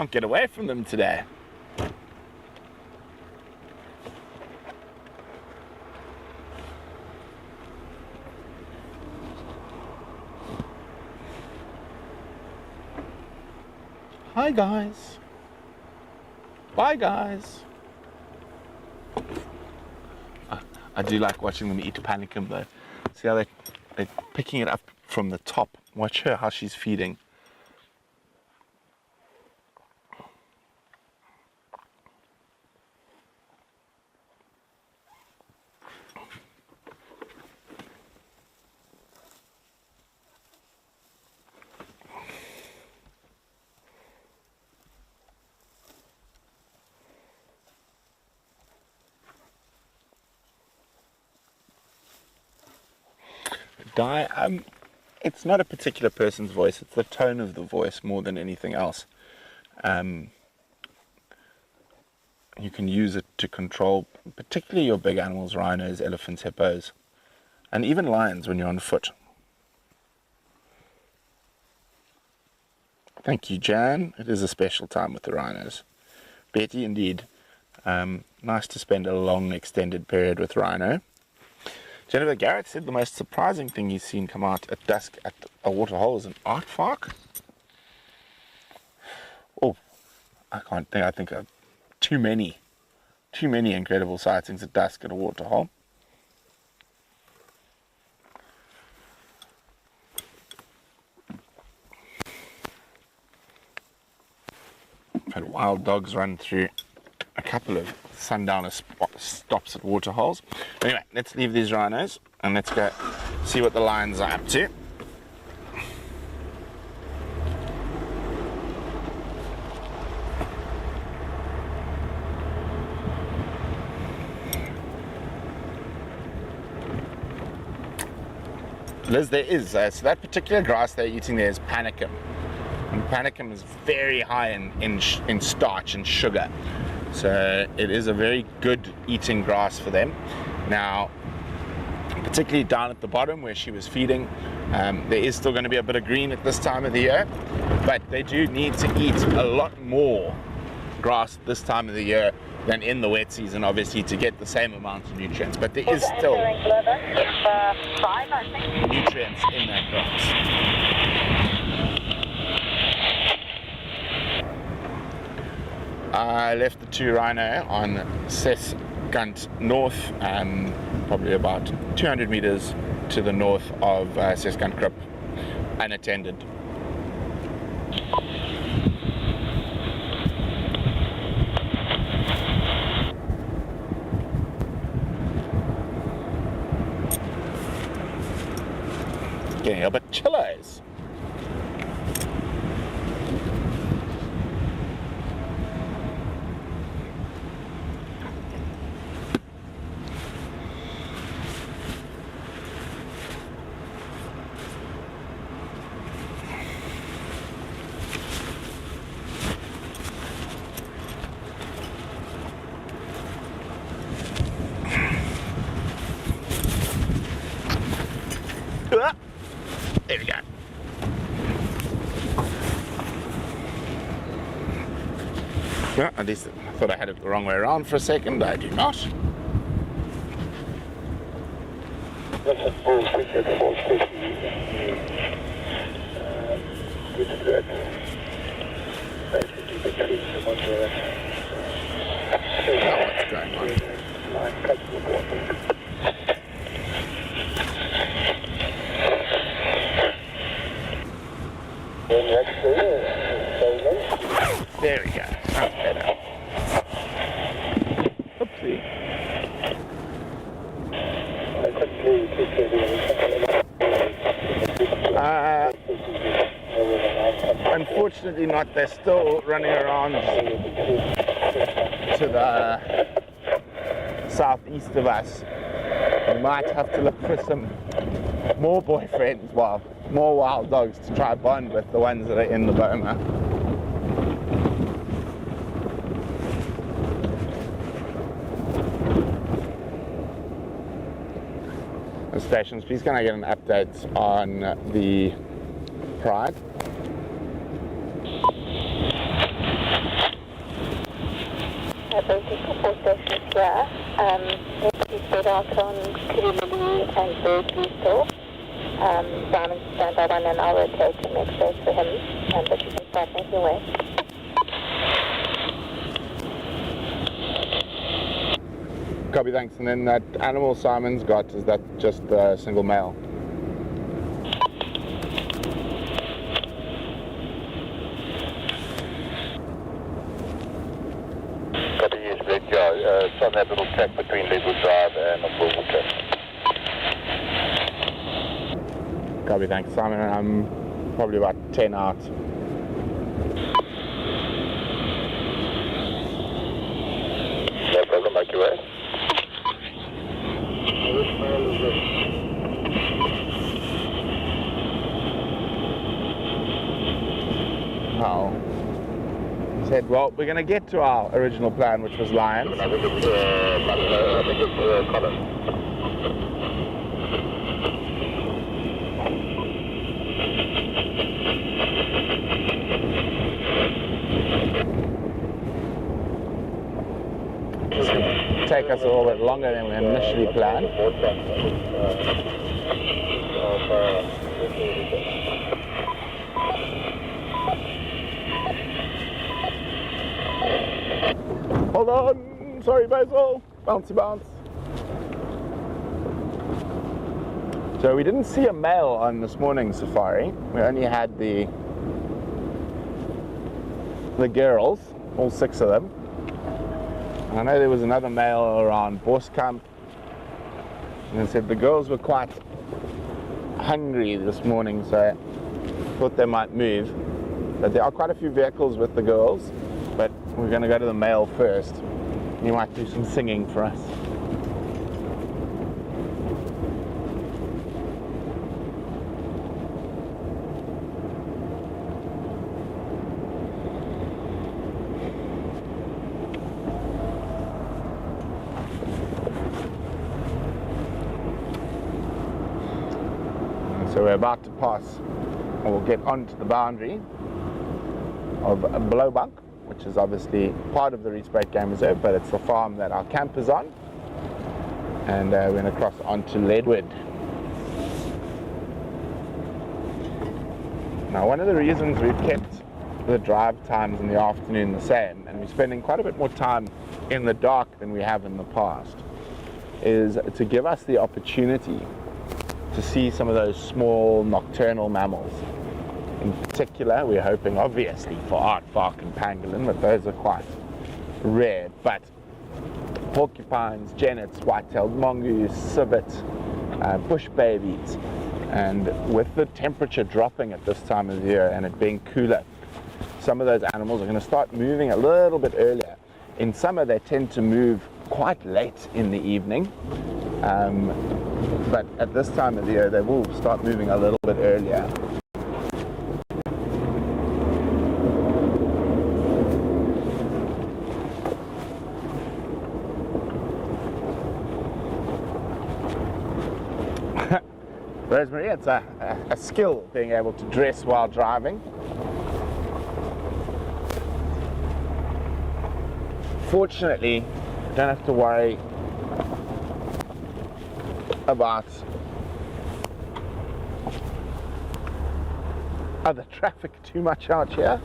Speaker 1: Can't get away from them today. Hi guys. Bye guys. I do like watching them eat panicum though. See how they're picking it up from the top. Watch her, how she's feeding. It's not a particular person's voice, it's the tone of the voice more than anything else. You can use it to control particularly your big animals, rhinos, elephants, hippos, and even lions when you're on foot. Thank you, Jan. It is a special time with the rhinos. Betty, indeed. Nice to spend a long extended period with Rhino. Jennifer, Gareth said the most surprising thing he's seen come out at dusk at a waterhole is an aardvark. Oh, I can't think. I think too many incredible sightings at dusk at a waterhole. I've had wild dogs run through a couple of sundowner stops at waterholes. Anyway, let's leave these rhinos and let's go see what the lions are up to. Liz, there is, so that particular grass they're eating there is panicum. And panicum is very high in starch and sugar. So it is a very good eating grass for them. Now, particularly down at the bottom where she was feeding, there is still going to be a bit of green at this time of the year, but they do need to eat a lot more grass this time of the year than in the wet season, obviously, to get the same amount of nutrients. But there is still nutrients in that grass. I left the two rhino on Sesgunt North, probably about 200 meters to the north of Sesgunt Krip, unattended. Getting a bit chillies. There we go. Yeah, at least I thought I had it the wrong way around for a second. I do not.
Speaker 3: That's a full ticket, 450. Good threat. Basically between someone there.
Speaker 1: Oh, what's going on?
Speaker 3: Line cuts the water.
Speaker 1: There we go. That's better. Oopsie. Unfortunately not. They're still running around to the southeast of us. We might have to look for some more boyfriends, well, more wild dogs to try bond with the ones that are in the boma. The stations, please can I get an update on the Pride?
Speaker 2: basic support stations here. He's spread out on Kiribati and Berkeley still. Simon's stand by one and I'll rotate to make space for him, but you can start making your way.
Speaker 1: Copy, thanks. And then that animal Simon's got, is that just a single male?
Speaker 3: Copy, yes, Brent, yeah. It's on that little track between Level Drive and Oval Track.
Speaker 1: Copy, thanks, Simon. I'm probably about 10 out.
Speaker 3: No problem, make your way.
Speaker 1: Oh. He said, well, we're going to get to our original plan, which was lions.
Speaker 3: I think it's Colin.
Speaker 1: It's going to take us a little bit longer than we initially planned. Hold on, sorry Basil, bouncy bounce. So we didn't see a male on this morning's safari. We only had the girls, all 6 of them. I know there was another male around Boskamp, and they said the girls were quite hungry this morning, so I thought they might move. But there are quite a few vehicles with the girls, but we're going to go to the male first. He might do some singing for us. So we're about to pass, or we'll get onto the boundary of Blowbank, which is obviously part of the Rietspruit Game Reserve, but it's the farm that our camp is on. And we're going to cross onto Leadwood. Now, one of the reasons we've kept the drive times in the afternoon the same, and we're spending quite a bit more time in the dark than we have in the past, is to give us the opportunity to see some of those small nocturnal mammals. In particular, we're hoping obviously for aardvark and pangolin, but those are quite rare. But porcupines, genets, white-tailed mongoose, civet, bush babies, and with the temperature dropping at this time of year and it being cooler, some of those animals are going to start moving a little bit earlier. In summer, they tend to move quite late in the evening. But at this time of the year, they will start moving a little bit earlier. Rosemary, it's a skill being able to dress while driving. Fortunately, you don't have to worry about other traffic too much out here.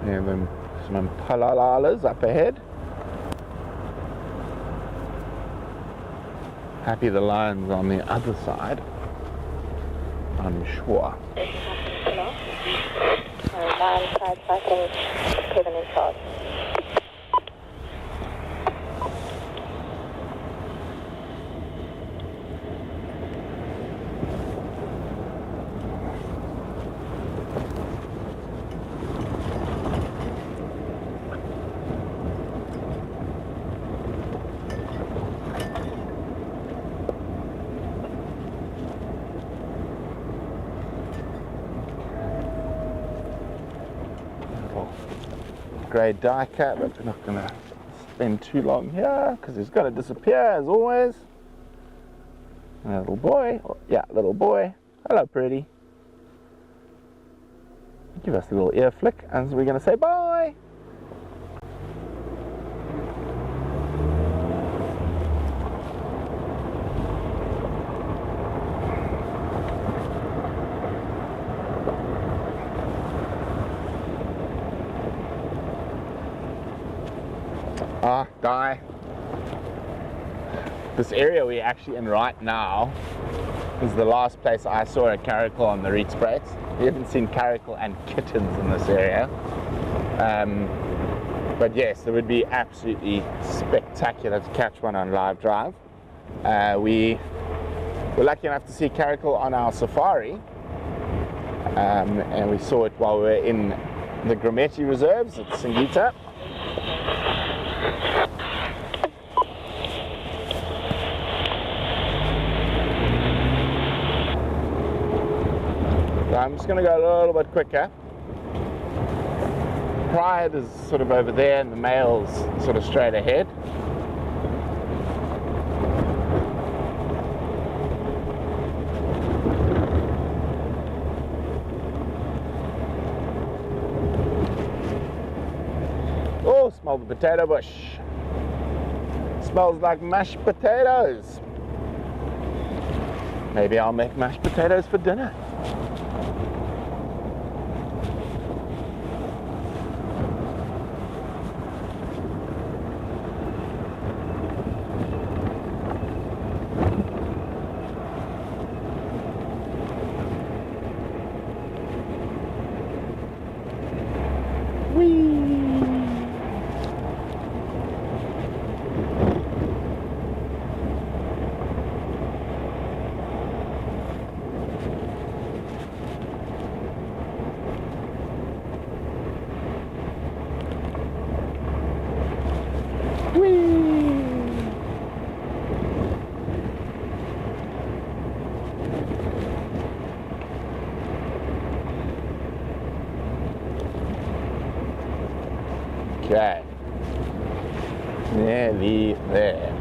Speaker 1: And then some impalalas up ahead. Happy the lions on the other side, I'm sure.
Speaker 2: Lion side fighting Kevin in charge.
Speaker 1: Grey diker, but we're not going to spend too long here because he's going to disappear as always. And a little boy, yeah, little boy. Hello, pretty. Give us a little ear flick, and we're going to say bye. Guy. This area we're actually in right now is the last place I saw a caracal on the Rietspruit. We haven't seen caracal and kittens in this area. But yes, it would be absolutely spectacular to catch one on live drive. We were lucky enough to see caracal on our safari, and we saw it while we were in the Garaffe reserves at Singita. I'm just going to go a little bit quicker. Pride is sort of over there and the male's sort of straight ahead. Oh, smell the potato bush. Smells like mashed potatoes. Maybe I'll make mashed potatoes for dinner. Okay, nearly there.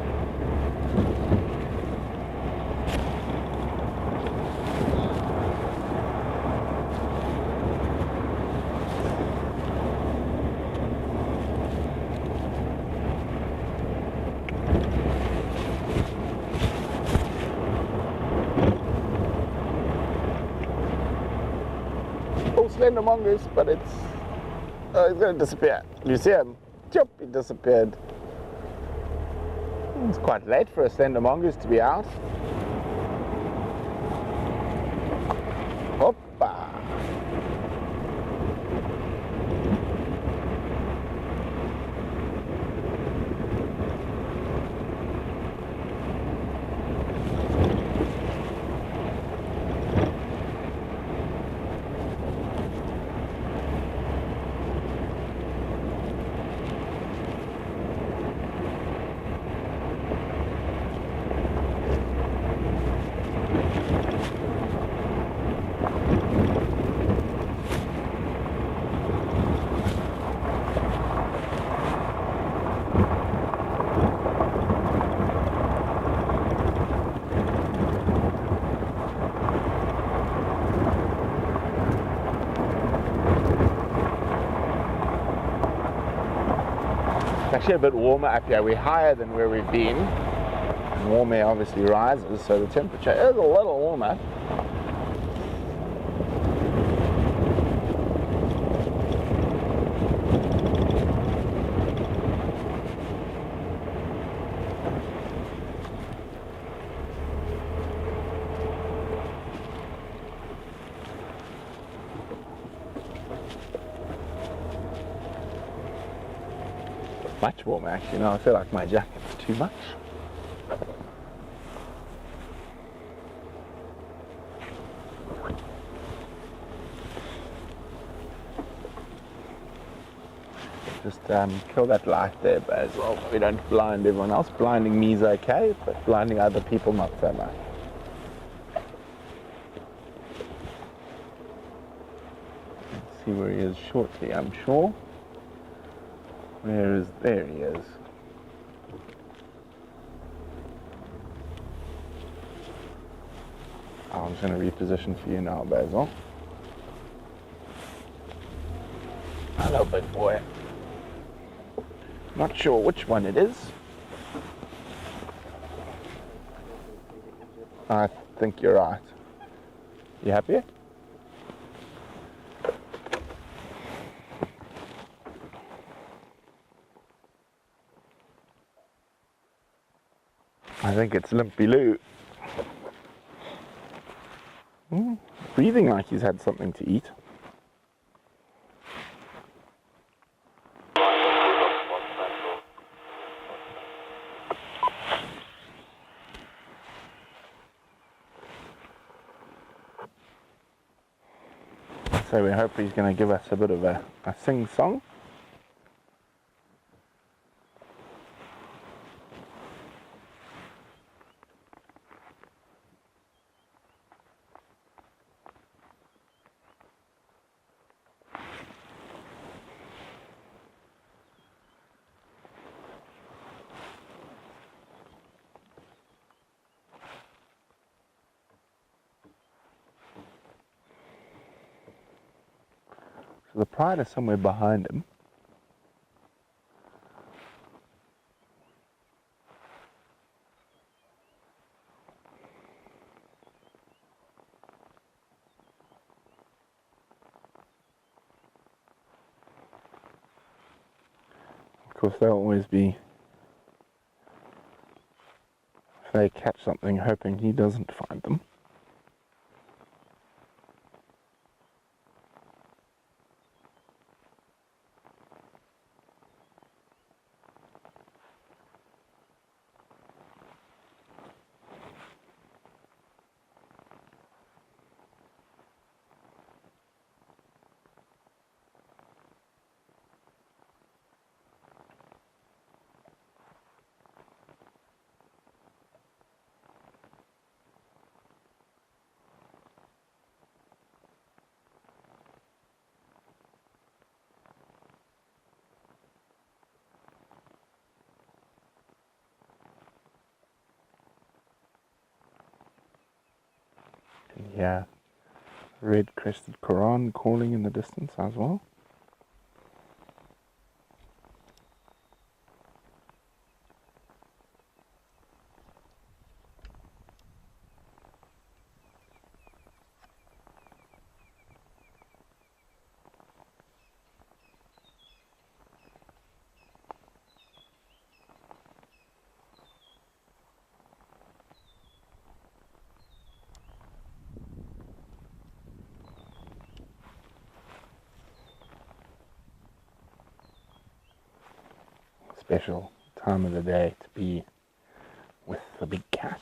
Speaker 1: Oh, slender mongoose, but it's he's going to disappear. You see him? Chop, he disappeared. It's quite late for a slender mongoose to be out. Hoppa! Actually a bit warmer up here. We're higher than where we've been, and warm air obviously rises, so the temperature is a little warmer. Much warmer actually. No, I feel like my jacket's too much. Just kill that light there, but as well we don't blind everyone else. Blinding me is okay, but blinding other people not so much. Let's see where he is shortly, I'm sure. There he is. I'm just going to reposition for you now, Basil. Hello, big boy. Not sure which one it is. I think you're right. You happy? I think it's Limpy Lou. Breathing like he's had something to eat. So we hope he's going to give us a bit of a sing-song. So the pride is somewhere behind him. Of course, they'll always be, if they catch something, hoping he doesn't find them. Yeah, red-crested Koran calling in the distance as well. Special time of the day to be with the big cat.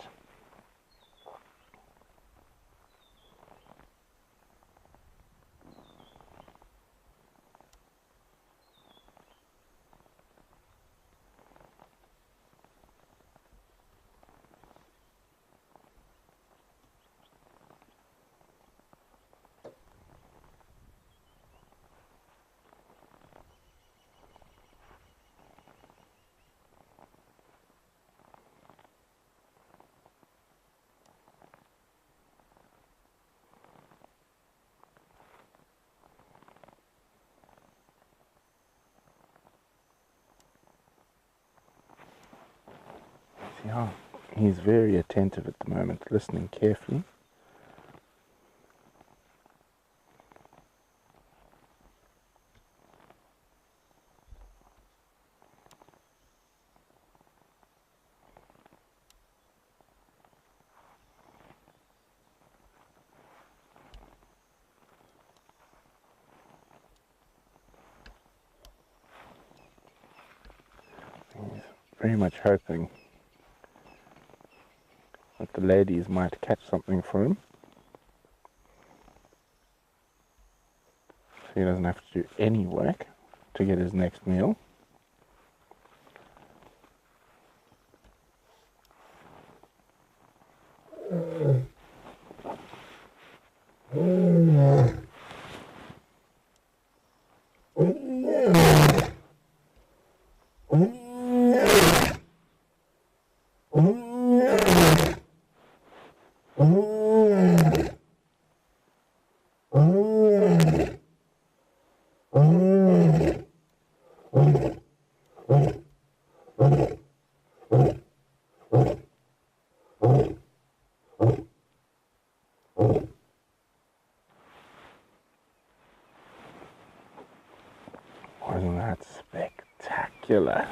Speaker 1: Yeah, he's very attentive at the moment, listening carefully. He's very much hoping that the ladies might catch something for him, so he doesn't have to do any work to get his next meal. killer.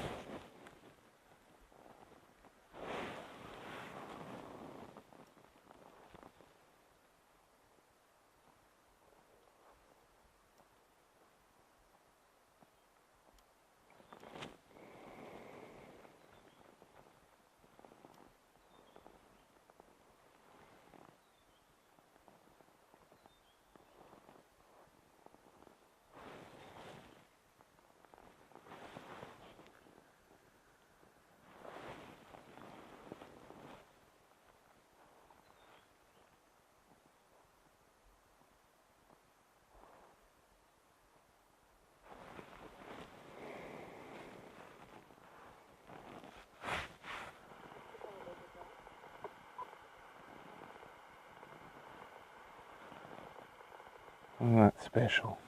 Speaker 1: Oh, that's special.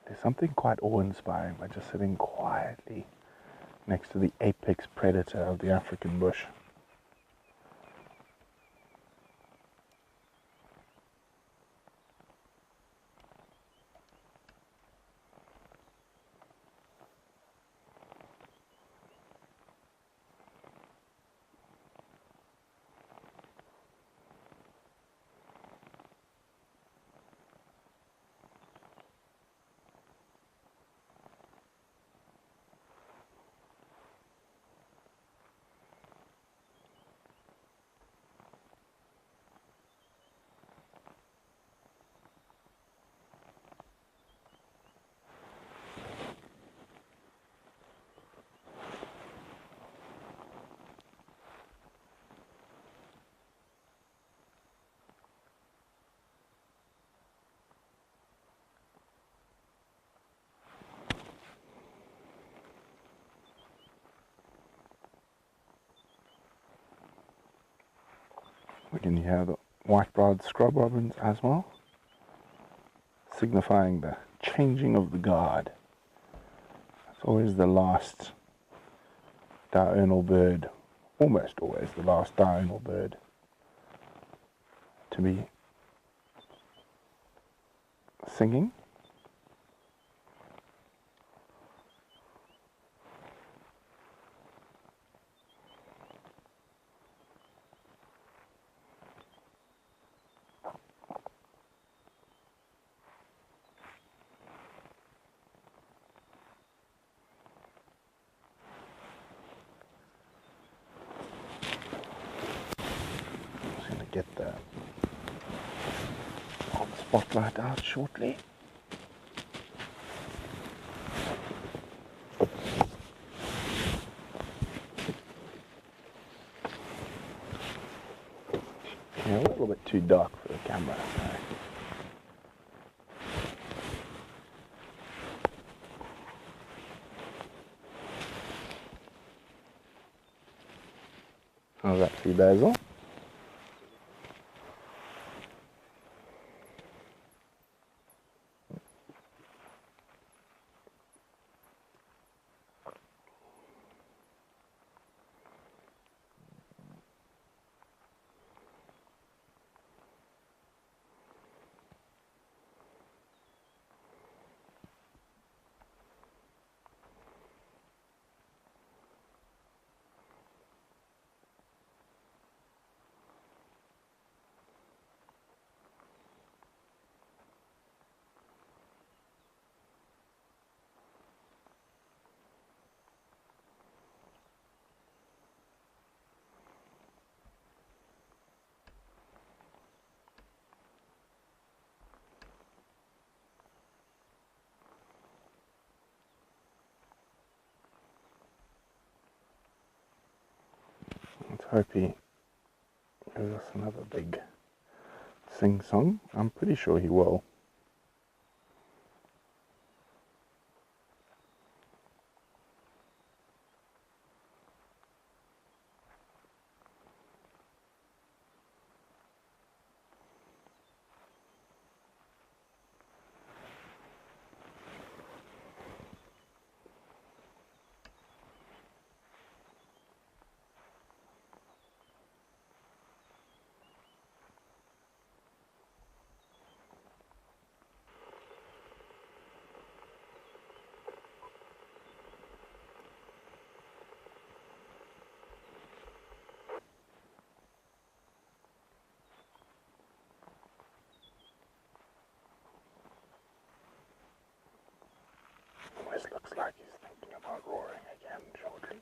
Speaker 1: There's something quite awe-inspiring by just sitting quietly next to the apex predator of the African bush. We can hear the white-browed scrub robins as well, signifying the changing of the guard. It's always the last diurnal bird, almost always the last diurnal bird to be singing. Get the spotlight out shortly. Yeah, a little bit too dark for the camera. How's that for you, Basil? Let's hope he gives us another big sing-song. I'm pretty sure he will. like he's thinking about roaring again shortly.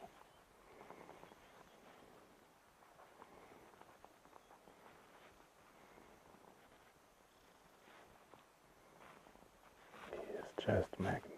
Speaker 1: He is just magnificent.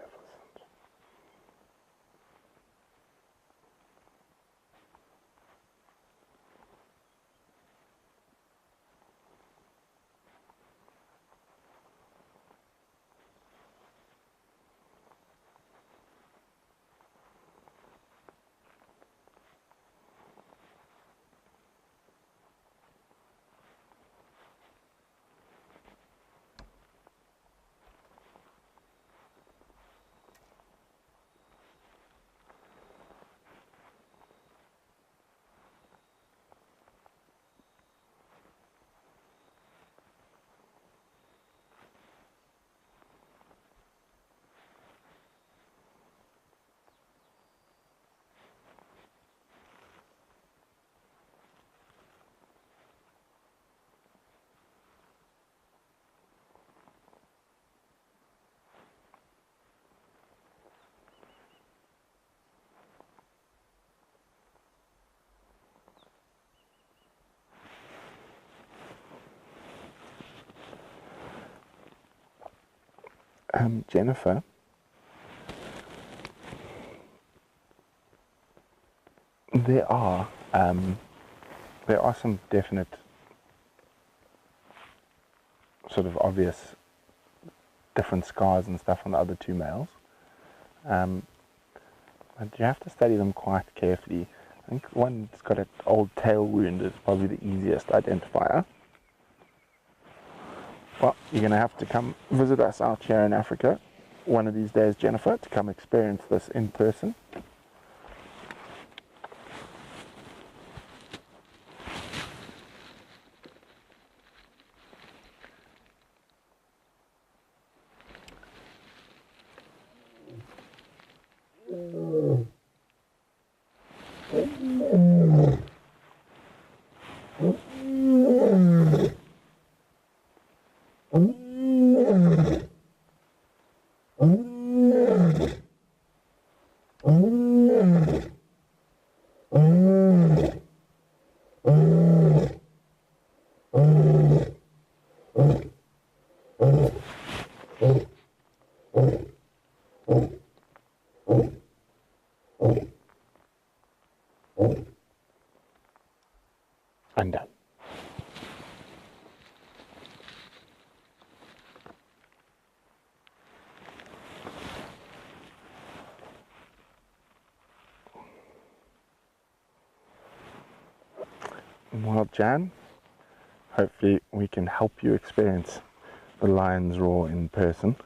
Speaker 1: Jennifer, there are some definite sort of obvious different scars and stuff on the other two males, but you have to study them quite carefully. I think one's got an old tail wound is probably the easiest identifier. Well, you're going to have to come visit us out here in Africa one of these days, Jennifer, to come experience this in person. I'm done. Well, Jan, hopefully we can help you experience the lion's roar in person.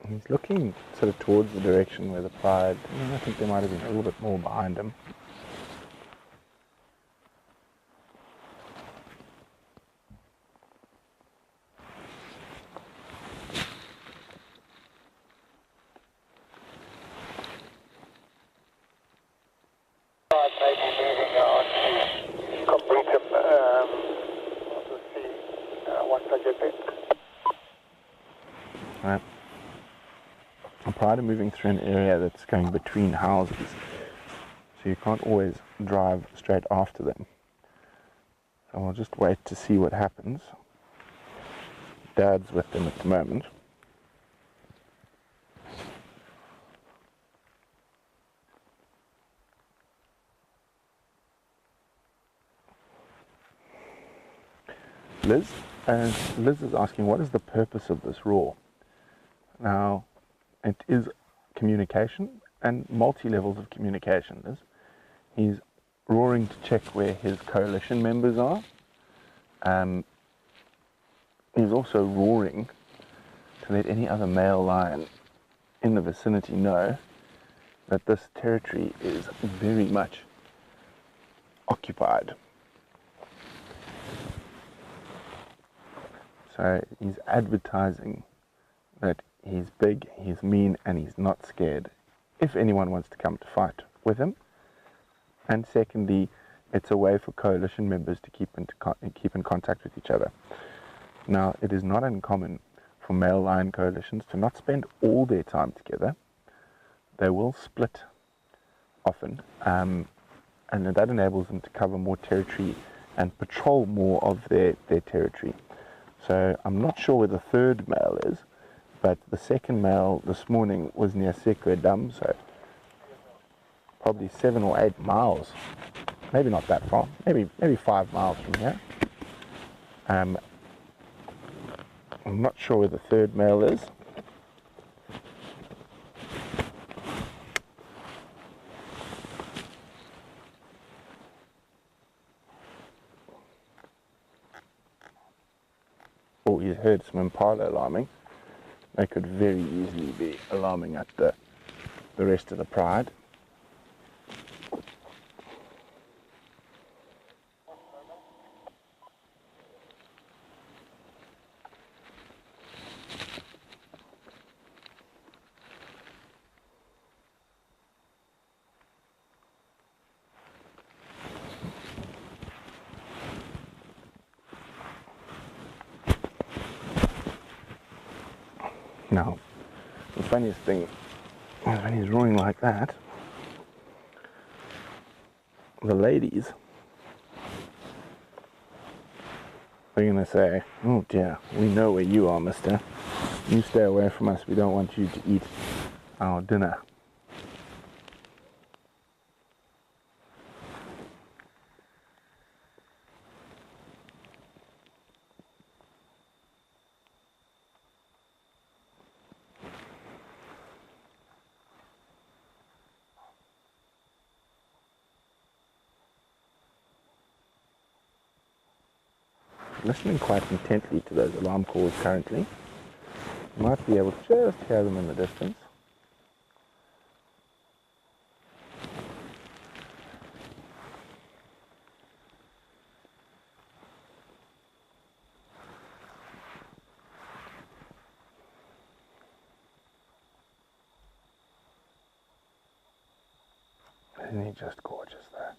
Speaker 1: He's looking sort of towards the direction where the pride, I think there might have been a little bit more behind him. Right. Prior to moving through an area that's going between houses, so you can't always drive straight after them. So we'll just wait to see what happens. Dad's with them at the moment. Liz is asking, what is the purpose of this roar? Now, it is communication and multi-levels of communication. Liz. He's roaring to check where his coalition members are. He's also roaring to let any other male lion in the vicinity know that this territory is very much occupied. So he's advertising that he's big, he's mean, and he's not scared if anyone wants to come to fight with him. And secondly, it's a way for coalition members to keep in contact with each other. Now, it is not uncommon for male lion coalitions to not spend all their time together. They will split often, and that enables them to cover more territory and patrol more of their territory. So I'm not sure where the third male is, but the second male this morning was near Sekwe Dam, so probably 7 or 8 miles, maybe not that far, maybe 5 miles from here. I'm not sure where the third male is. Oh, he's heard some impala alarming. They could very easily be alarming at the rest of the pride. Now, the funniest thing is when he's roaring like that, the ladies are going to say, "Oh dear, we know where you are, mister. You stay away from us. We don't want you to eat our dinner." Listening quite intently to those alarm calls currently. You might be able to just hear them in the distance. Isn't he just gorgeous though?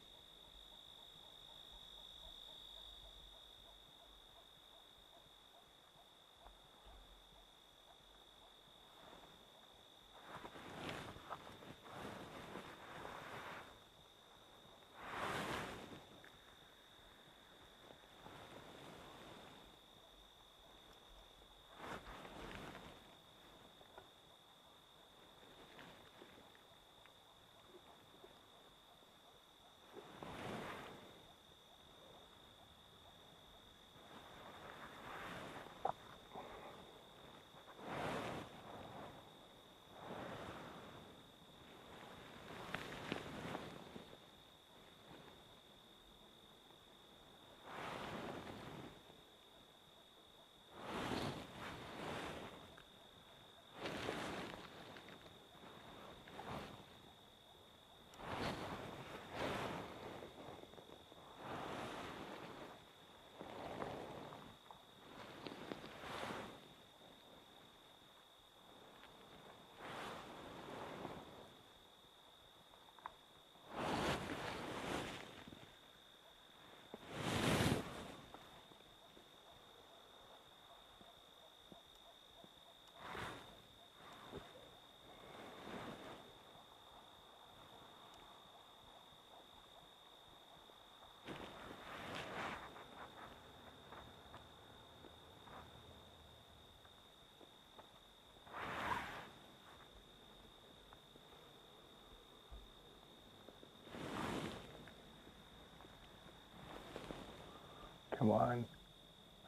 Speaker 1: Come on.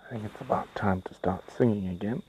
Speaker 1: I think it's about time to start singing again.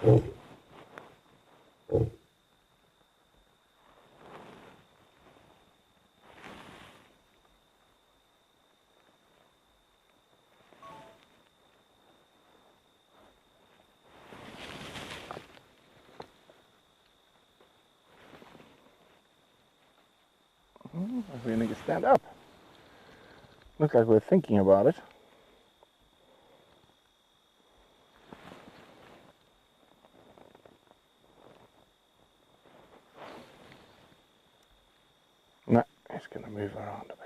Speaker 1: We're going to stand up. Looks like we're thinking about it. No, it's going to move around a bit.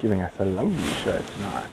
Speaker 1: Giving us a lovely show tonight.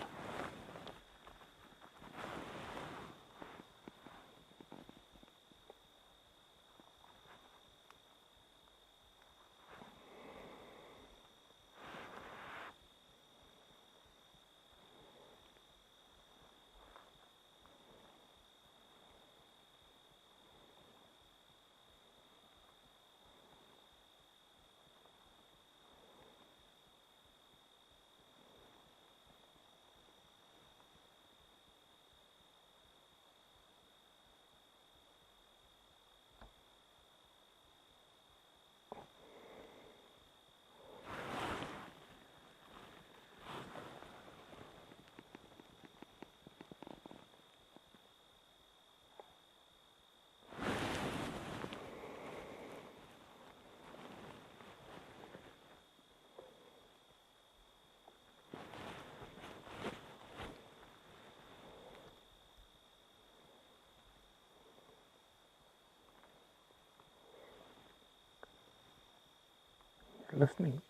Speaker 1: Listening.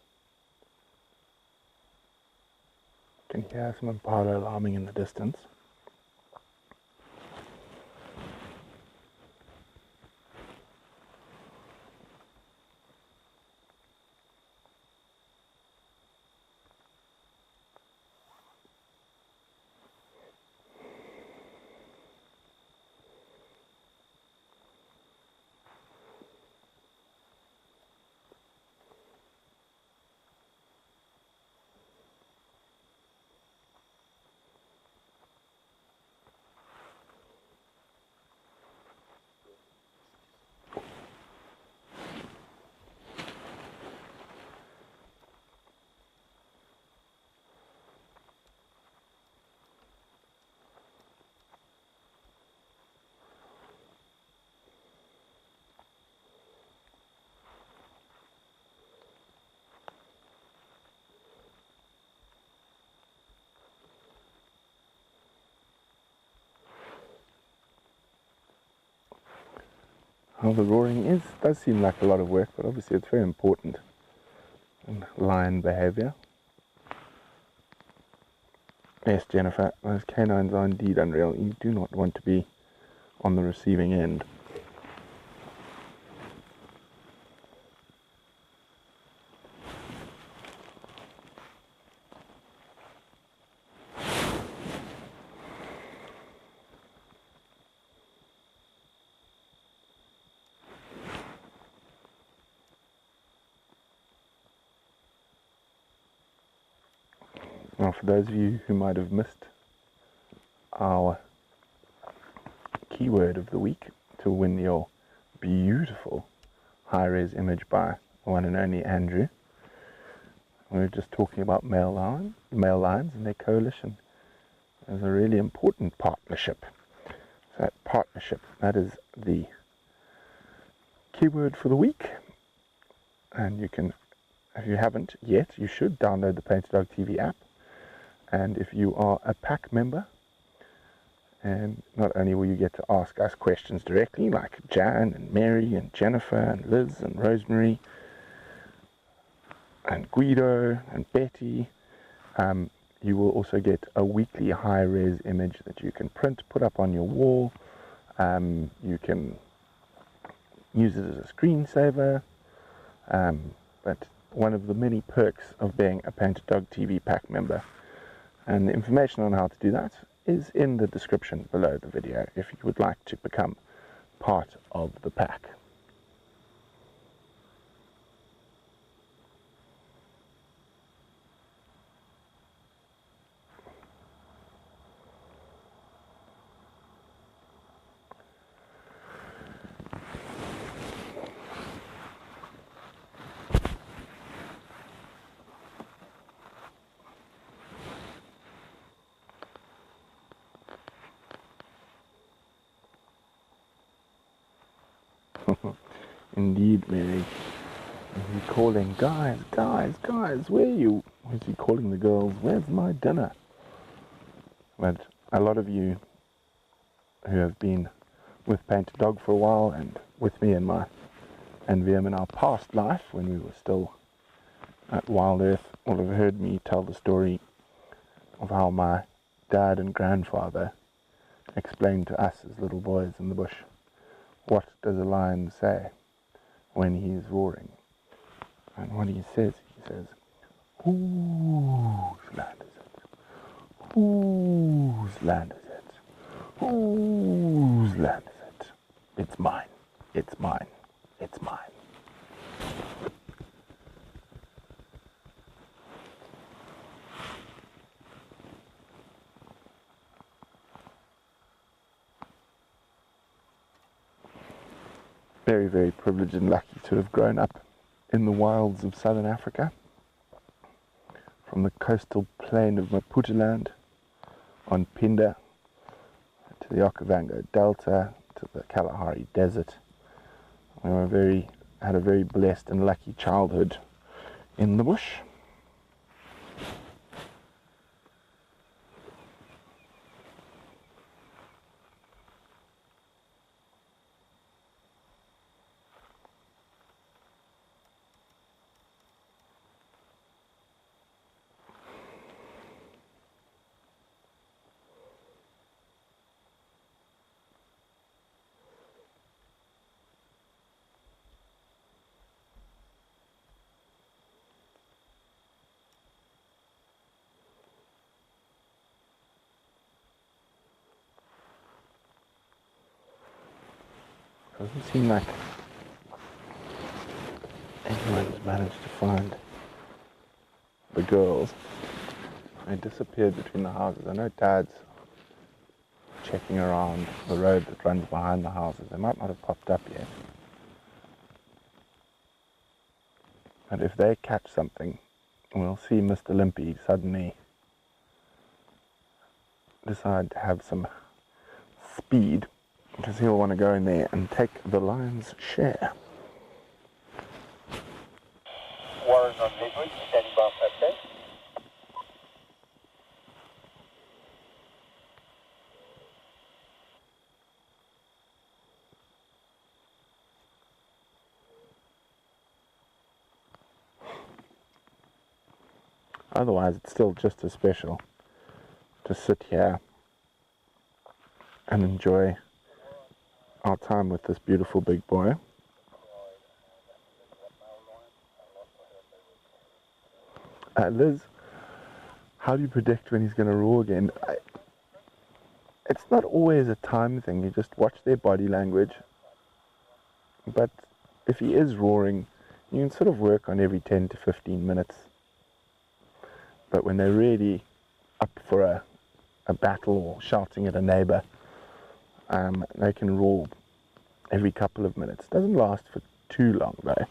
Speaker 1: Can hear some impala alarming in the distance. Well, the roaring does seem like a lot of work, but obviously it's very important in lion behavior. Yes, Jennifer, those canines are indeed unreal. You do not want to be on the receiving end. Now, for those of you who might have missed our keyword of the week to win your beautiful high-res image by one and only Andrew, we were just talking about male lions and their coalition as a really important partnership. So that partnership, that is the keyword for the week. And you can, if you haven't yet, you should download the Painted Dog TV app. And if you are a pack member, and not only will you get to ask us questions directly, like Jan and Mary and Jennifer and Liz and Rosemary and Guido and Betty, you will also get a weekly high-res image that you can print, put up on your wall. You can use it as a screensaver. But one of the many perks of being a Painted Dog TV pack member, and the information on how to do that is in the description below the video if you would like to become part of the pack. Indeed, Mary. Is he calling, guys, where are you? Is he calling the girls, where's my dinner? But a lot of you who have been with Painted Dog for a while and with me and VM in our past life when we were still at Wild Earth will have heard me tell the story of how my dad and grandfather explained to us as little boys in the bush, what does a lion say when he is roaring? And what he says, whose land is it? Whose land is it? Whose land is it? It's mine. It's mine. It's mine. Very, very privileged and lucky to have grown up in the wilds of southern Africa, from the coastal plain of Maputoland on Pinda to the Okavango Delta to the Kalahari Desert. We had a very blessed and lucky childhood in the bush. Doesn't seem like anyone's managed to find the girls. They disappeared between the houses. I know Dad's checking around the road that runs behind the houses. They might not have popped up yet. But if they catch something, we'll see Mr. Limpy suddenly decide to have some speed, because he'll want to go in there and take the lion's share.
Speaker 3: Warren on Hedwig, standing by for that.
Speaker 1: Otherwise, it's still just as special to sit here and enjoy our time with this beautiful big boy. Liz, how do you predict when he's going to roar again? It's not always a time thing. You just watch their body language. But if he is roaring, you can sort of work on every 10 to 15 minutes. But when they're really up for a battle or shouting at a neighbor, they can roar every couple of minutes. Doesn't last for too long though.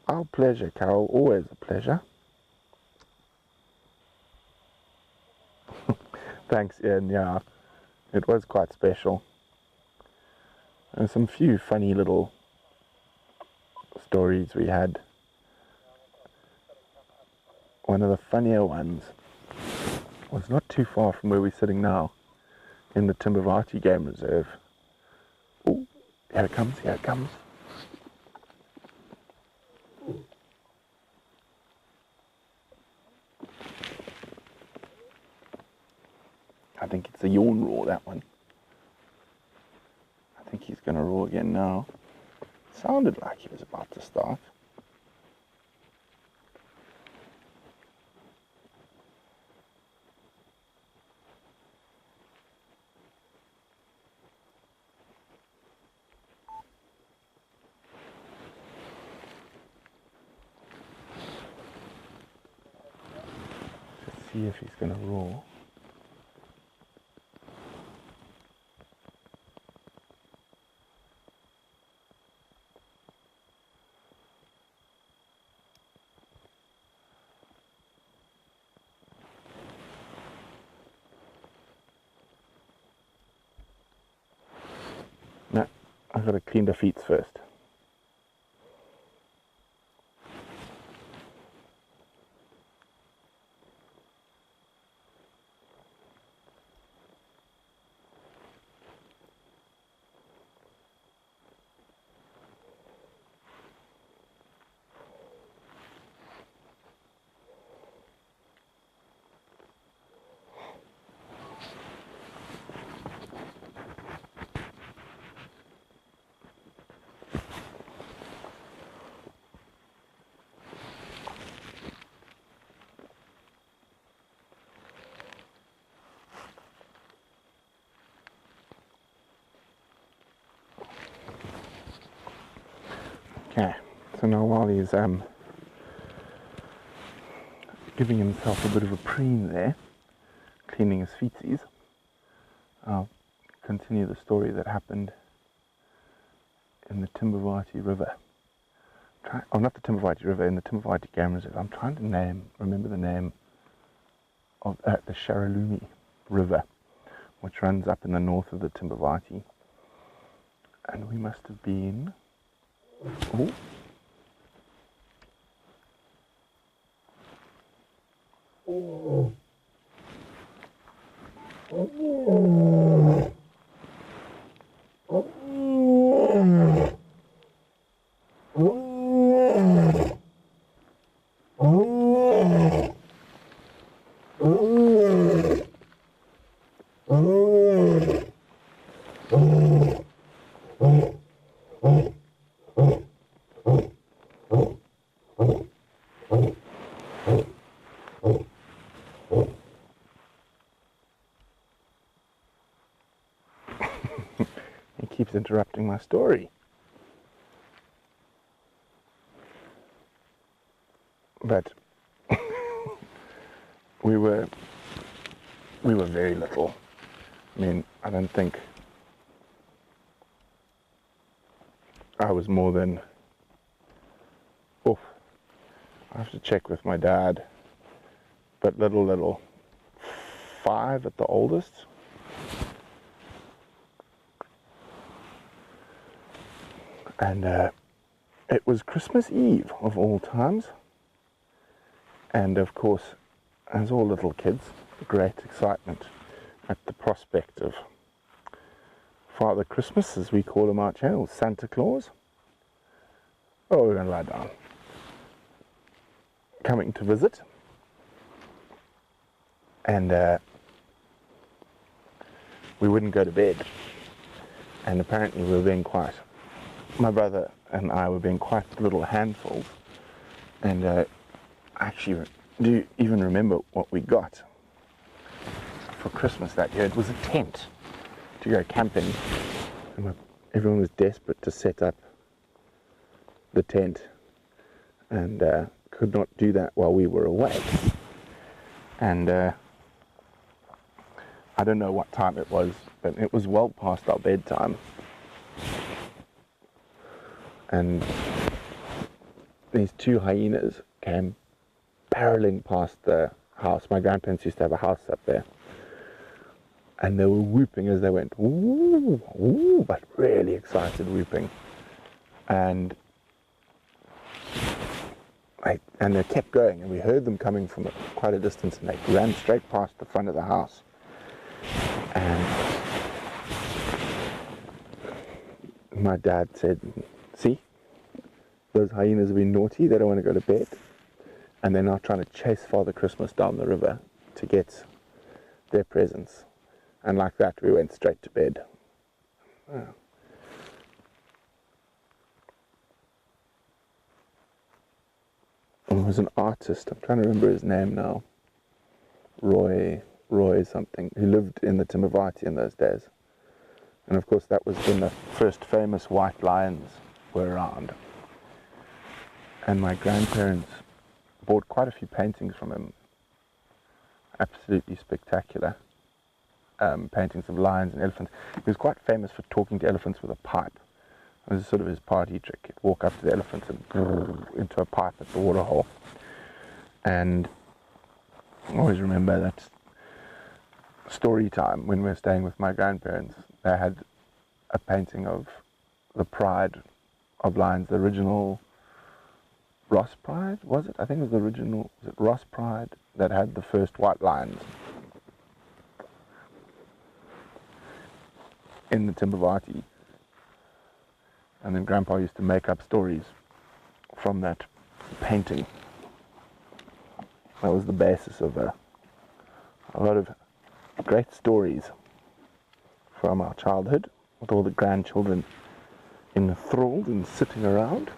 Speaker 1: Our pleasure, Carol. Always a pleasure. Thanks, Ian. Yeah, it was quite special. And some few funny little stories we had. One of the funnier ones was not too far from where we're sitting now, in the Timbavati Game Reserve. Oh, here it comes, here it comes. I think it's a yawn roar, that one. I think he's going to roar again now. Sounded like he was about to start. Let's see if he's going to roar. I've got to clean the feet first. Okay, so now while he's giving himself a bit of a preen there, cleaning his feetsies, I'll continue the story that happened in the Timbavati River. Not the Timbavati River, in the Timbavati Game Reserve. I'm trying to remember the name of the Sharalumi River, which runs up in the north of the Timbavati. And we must have been... Oh. Oh. Oh. He keeps interrupting my story. But we were very little. I mean, I don't think I was more than, I have to check with my dad, but little, 5 at the oldest. And it was Christmas Eve of all times. And of course, as all little kids, great excitement at the prospect of Father Christmas, as we call him out here, or Santa Claus. Oh, we're going to lie down. Coming to visit. And we wouldn't go to bed. And apparently we were being my brother and I were being quite little handfuls. And I actually do even remember what we got for Christmas that year. It was a tent to go camping. And everyone was desperate to set up the tent, and could not do that while we were away. And I don't know what time it was, but it was well past our bedtime. And these 2 hyenas came barreling past the house. My grandparents used to have a house up there. And they were whooping as they went, ooh, ooh, but really excited whooping. And they kept going, and we heard them coming from quite a distance, and they ran straight past the front of the house. And my dad said, see, those hyenas have been naughty, they don't want to go to bed, and they're now trying to chase Father Christmas down the river to get their presents. And like that, we went straight to bed. Oh. There was an artist, I'm trying to remember his name now, Roy something, who lived in the Timbavati in those days. And of course that was when the first famous white lions were around. And my grandparents bought quite a few paintings from him, absolutely spectacular. Paintings of lions and elephants. He was quite famous for talking to elephants with a pipe. It was sort of his party trick. He'd walk up to the elephants and into a pipe at the waterhole. And I always remember that story time when we were staying with my grandparents. They had a painting of the pride of lions, the original Ross Pride, was it? I think it was the original, was it Ross Pride that had the first white lions in the Timbavati. And then Grandpa used to make up stories from that painting. That was the basis of a lot of great stories from our childhood, with all the grandchildren enthralled and sitting around,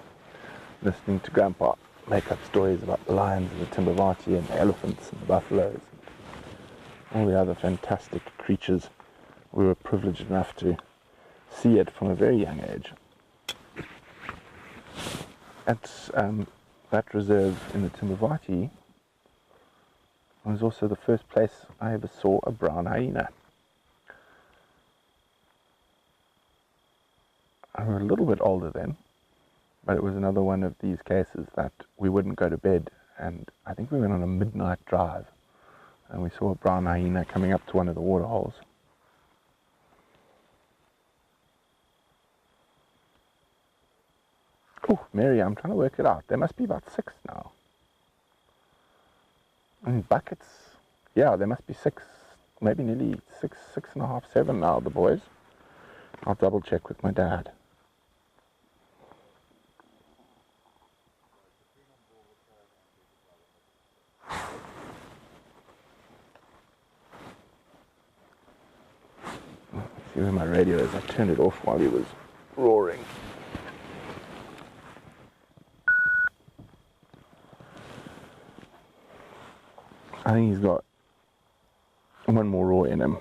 Speaker 1: listening to Grandpa make up stories about the lions and the Timbavati and the elephants and the buffaloes and all the other fantastic creatures we were privileged enough to see it from a very young age. At that reserve in the Timbavati was also the first place I ever saw a brown hyena. I was a little bit older then, but it was another one of these cases that we wouldn't go to bed, and I think we went on a midnight drive and we saw a brown hyena coming up to one of the waterholes. Oh, Mary, I'm trying to work it out. There must be about 6 now. And buckets, yeah, there must be 6, maybe nearly 6.5, 7 now, the boys. I'll double check with my dad. Let's see where my radio is. I turned it off while he was roaring. I think he's got one more roar in him.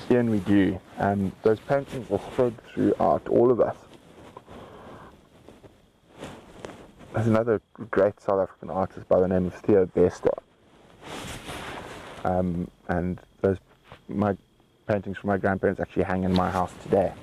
Speaker 1: Yeah, and we do. Those paintings are spread throughout all of us. There's another great South African artist by the name of Theo Bester. And my paintings from my grandparents actually hang in my house today.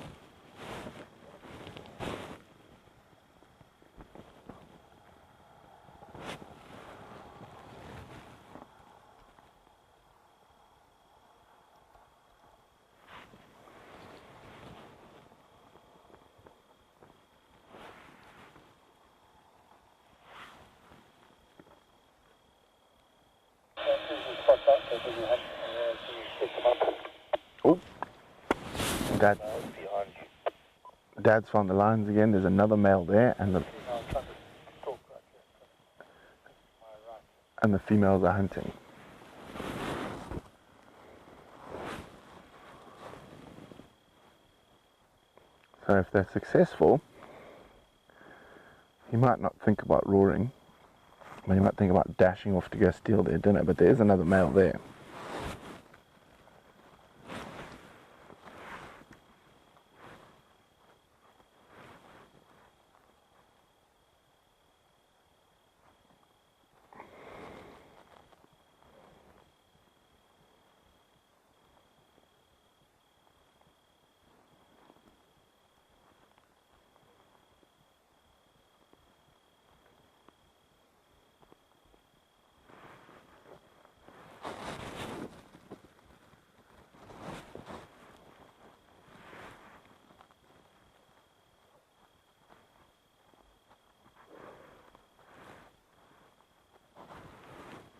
Speaker 1: Oh, Dad's found the lions again. There's another male there, and the females are hunting. So if they're successful, he might not think about roaring. He might think about dashing off to go steal their dinner, but there is another male there.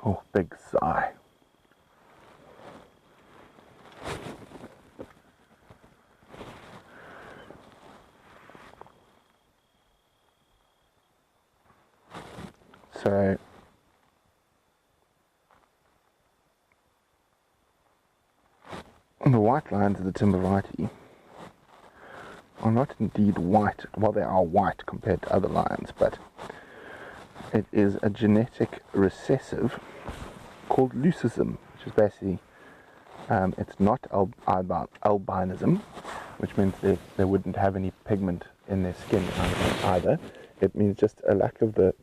Speaker 1: Oh, big sigh. So, the white lions of the Timbavati are not indeed white. Well, they are white compared to other lions, but it is a genetic recessive called leucism, which is basically, it's not albinism, which means they wouldn't have any pigment in their skin either. It means just a lack of the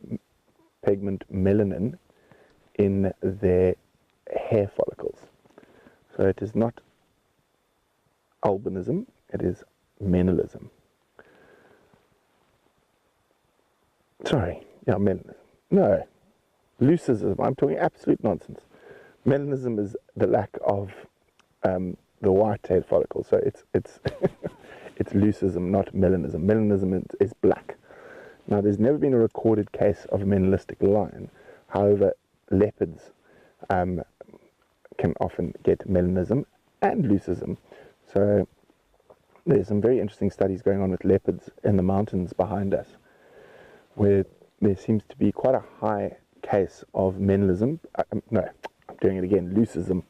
Speaker 1: pigment melanin in their hair follicles. So it is not albinism, it is melanism. Sorry, yeah, melanism. No, leucism, I'm talking absolute nonsense. Melanism is the lack of the white-tailed follicle. So it's it's leucism, not melanism. Melanism is black. Now, there's never been a recorded case of a melanistic line. However, leopards can often get melanism and leucism. So there's some very interesting studies going on with leopards in the mountains behind us, where there seems to be quite a high case of melanism. No, I'm doing it again, leucism,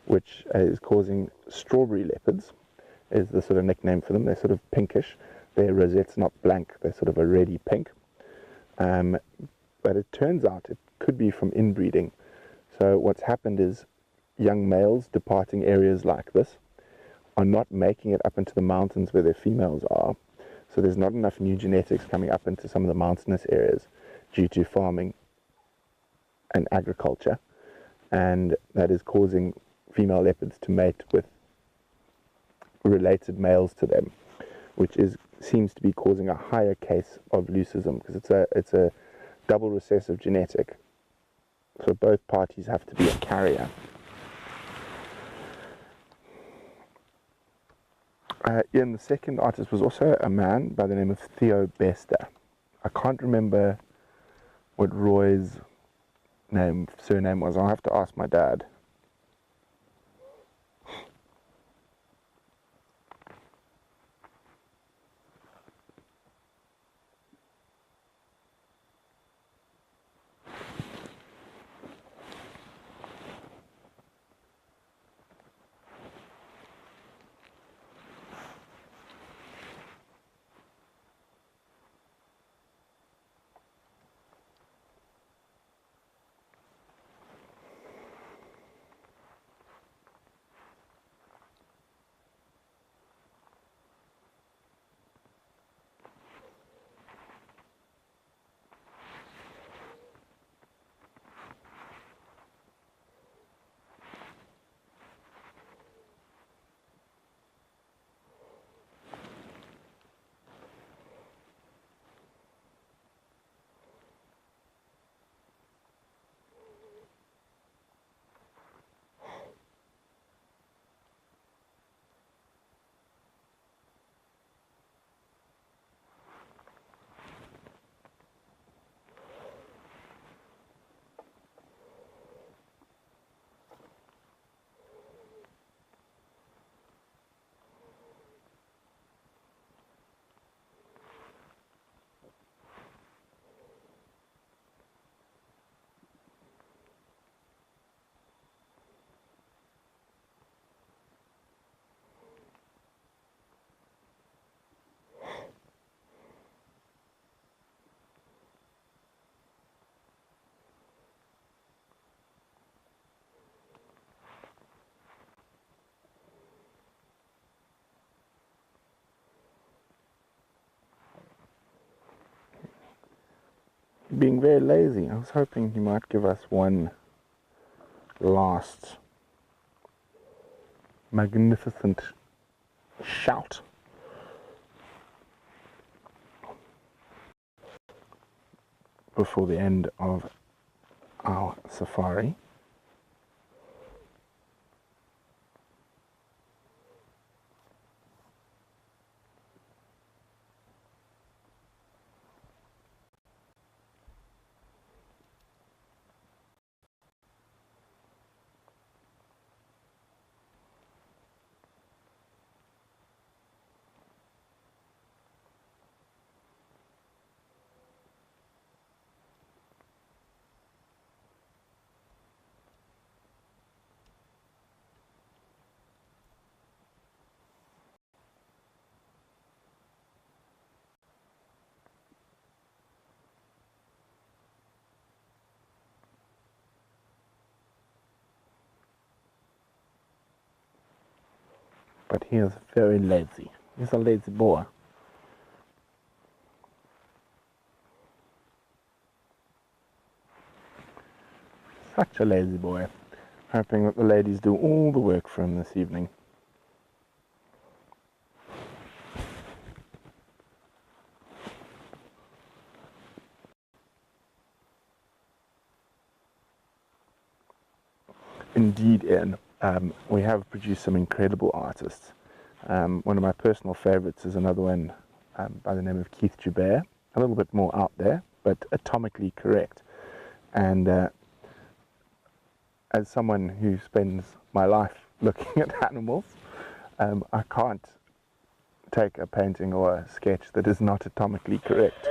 Speaker 1: which is causing strawberry leopards, is the sort of nickname for them. They're sort of pinkish. Their rosette's not blank. They're sort of a reddy pink. But it turns out it could be from inbreeding. So what's happened is young males departing areas like this are not making it up into the mountains where their females are. So there's not enough new genetics coming up into some of the mountainous areas due to farming and agriculture. And that is causing female leopards to mate with related males to them, which seems to be causing a higher case of leucism, because it's a double recessive genetic. So both parties have to be a carrier. Ian, the second artist, was also a man by the name of Theo Bester. I can't remember what Roy's surname was. I'll have to ask my dad. Being very lazy. I was hoping he might give us one last magnificent shout. Before the end of our safari. But he is very lazy. He's a lazy boy. Such a lazy boy. Hoping that the ladies do all the work for him this evening. Indeed, Ian. we have produced some incredible artists. One of my personal favorites is another one by the name of Keith Joubert, a little bit more out there, but atomically correct. And as someone who spends my life looking at animals, I can't take a painting or a sketch that is not atomically correct.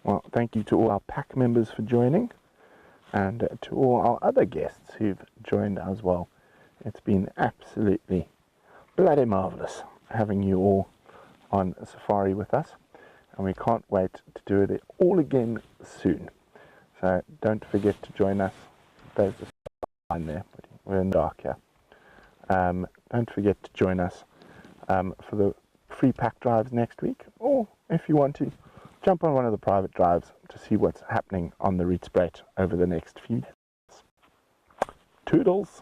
Speaker 1: Well, thank you to all our pack members for joining, and to all our other guests who've joined as well. It's been absolutely bloody marvellous having you all on safari with us, and we can't wait to do it all again soon. So don't forget to join us. There's a sign there, but we're in the dark here. Don't forget to join us for the free pack drives next week, or if you want to, jump on one of the private drives to see what's happening on the Rietspruit over the next few days. Toodles!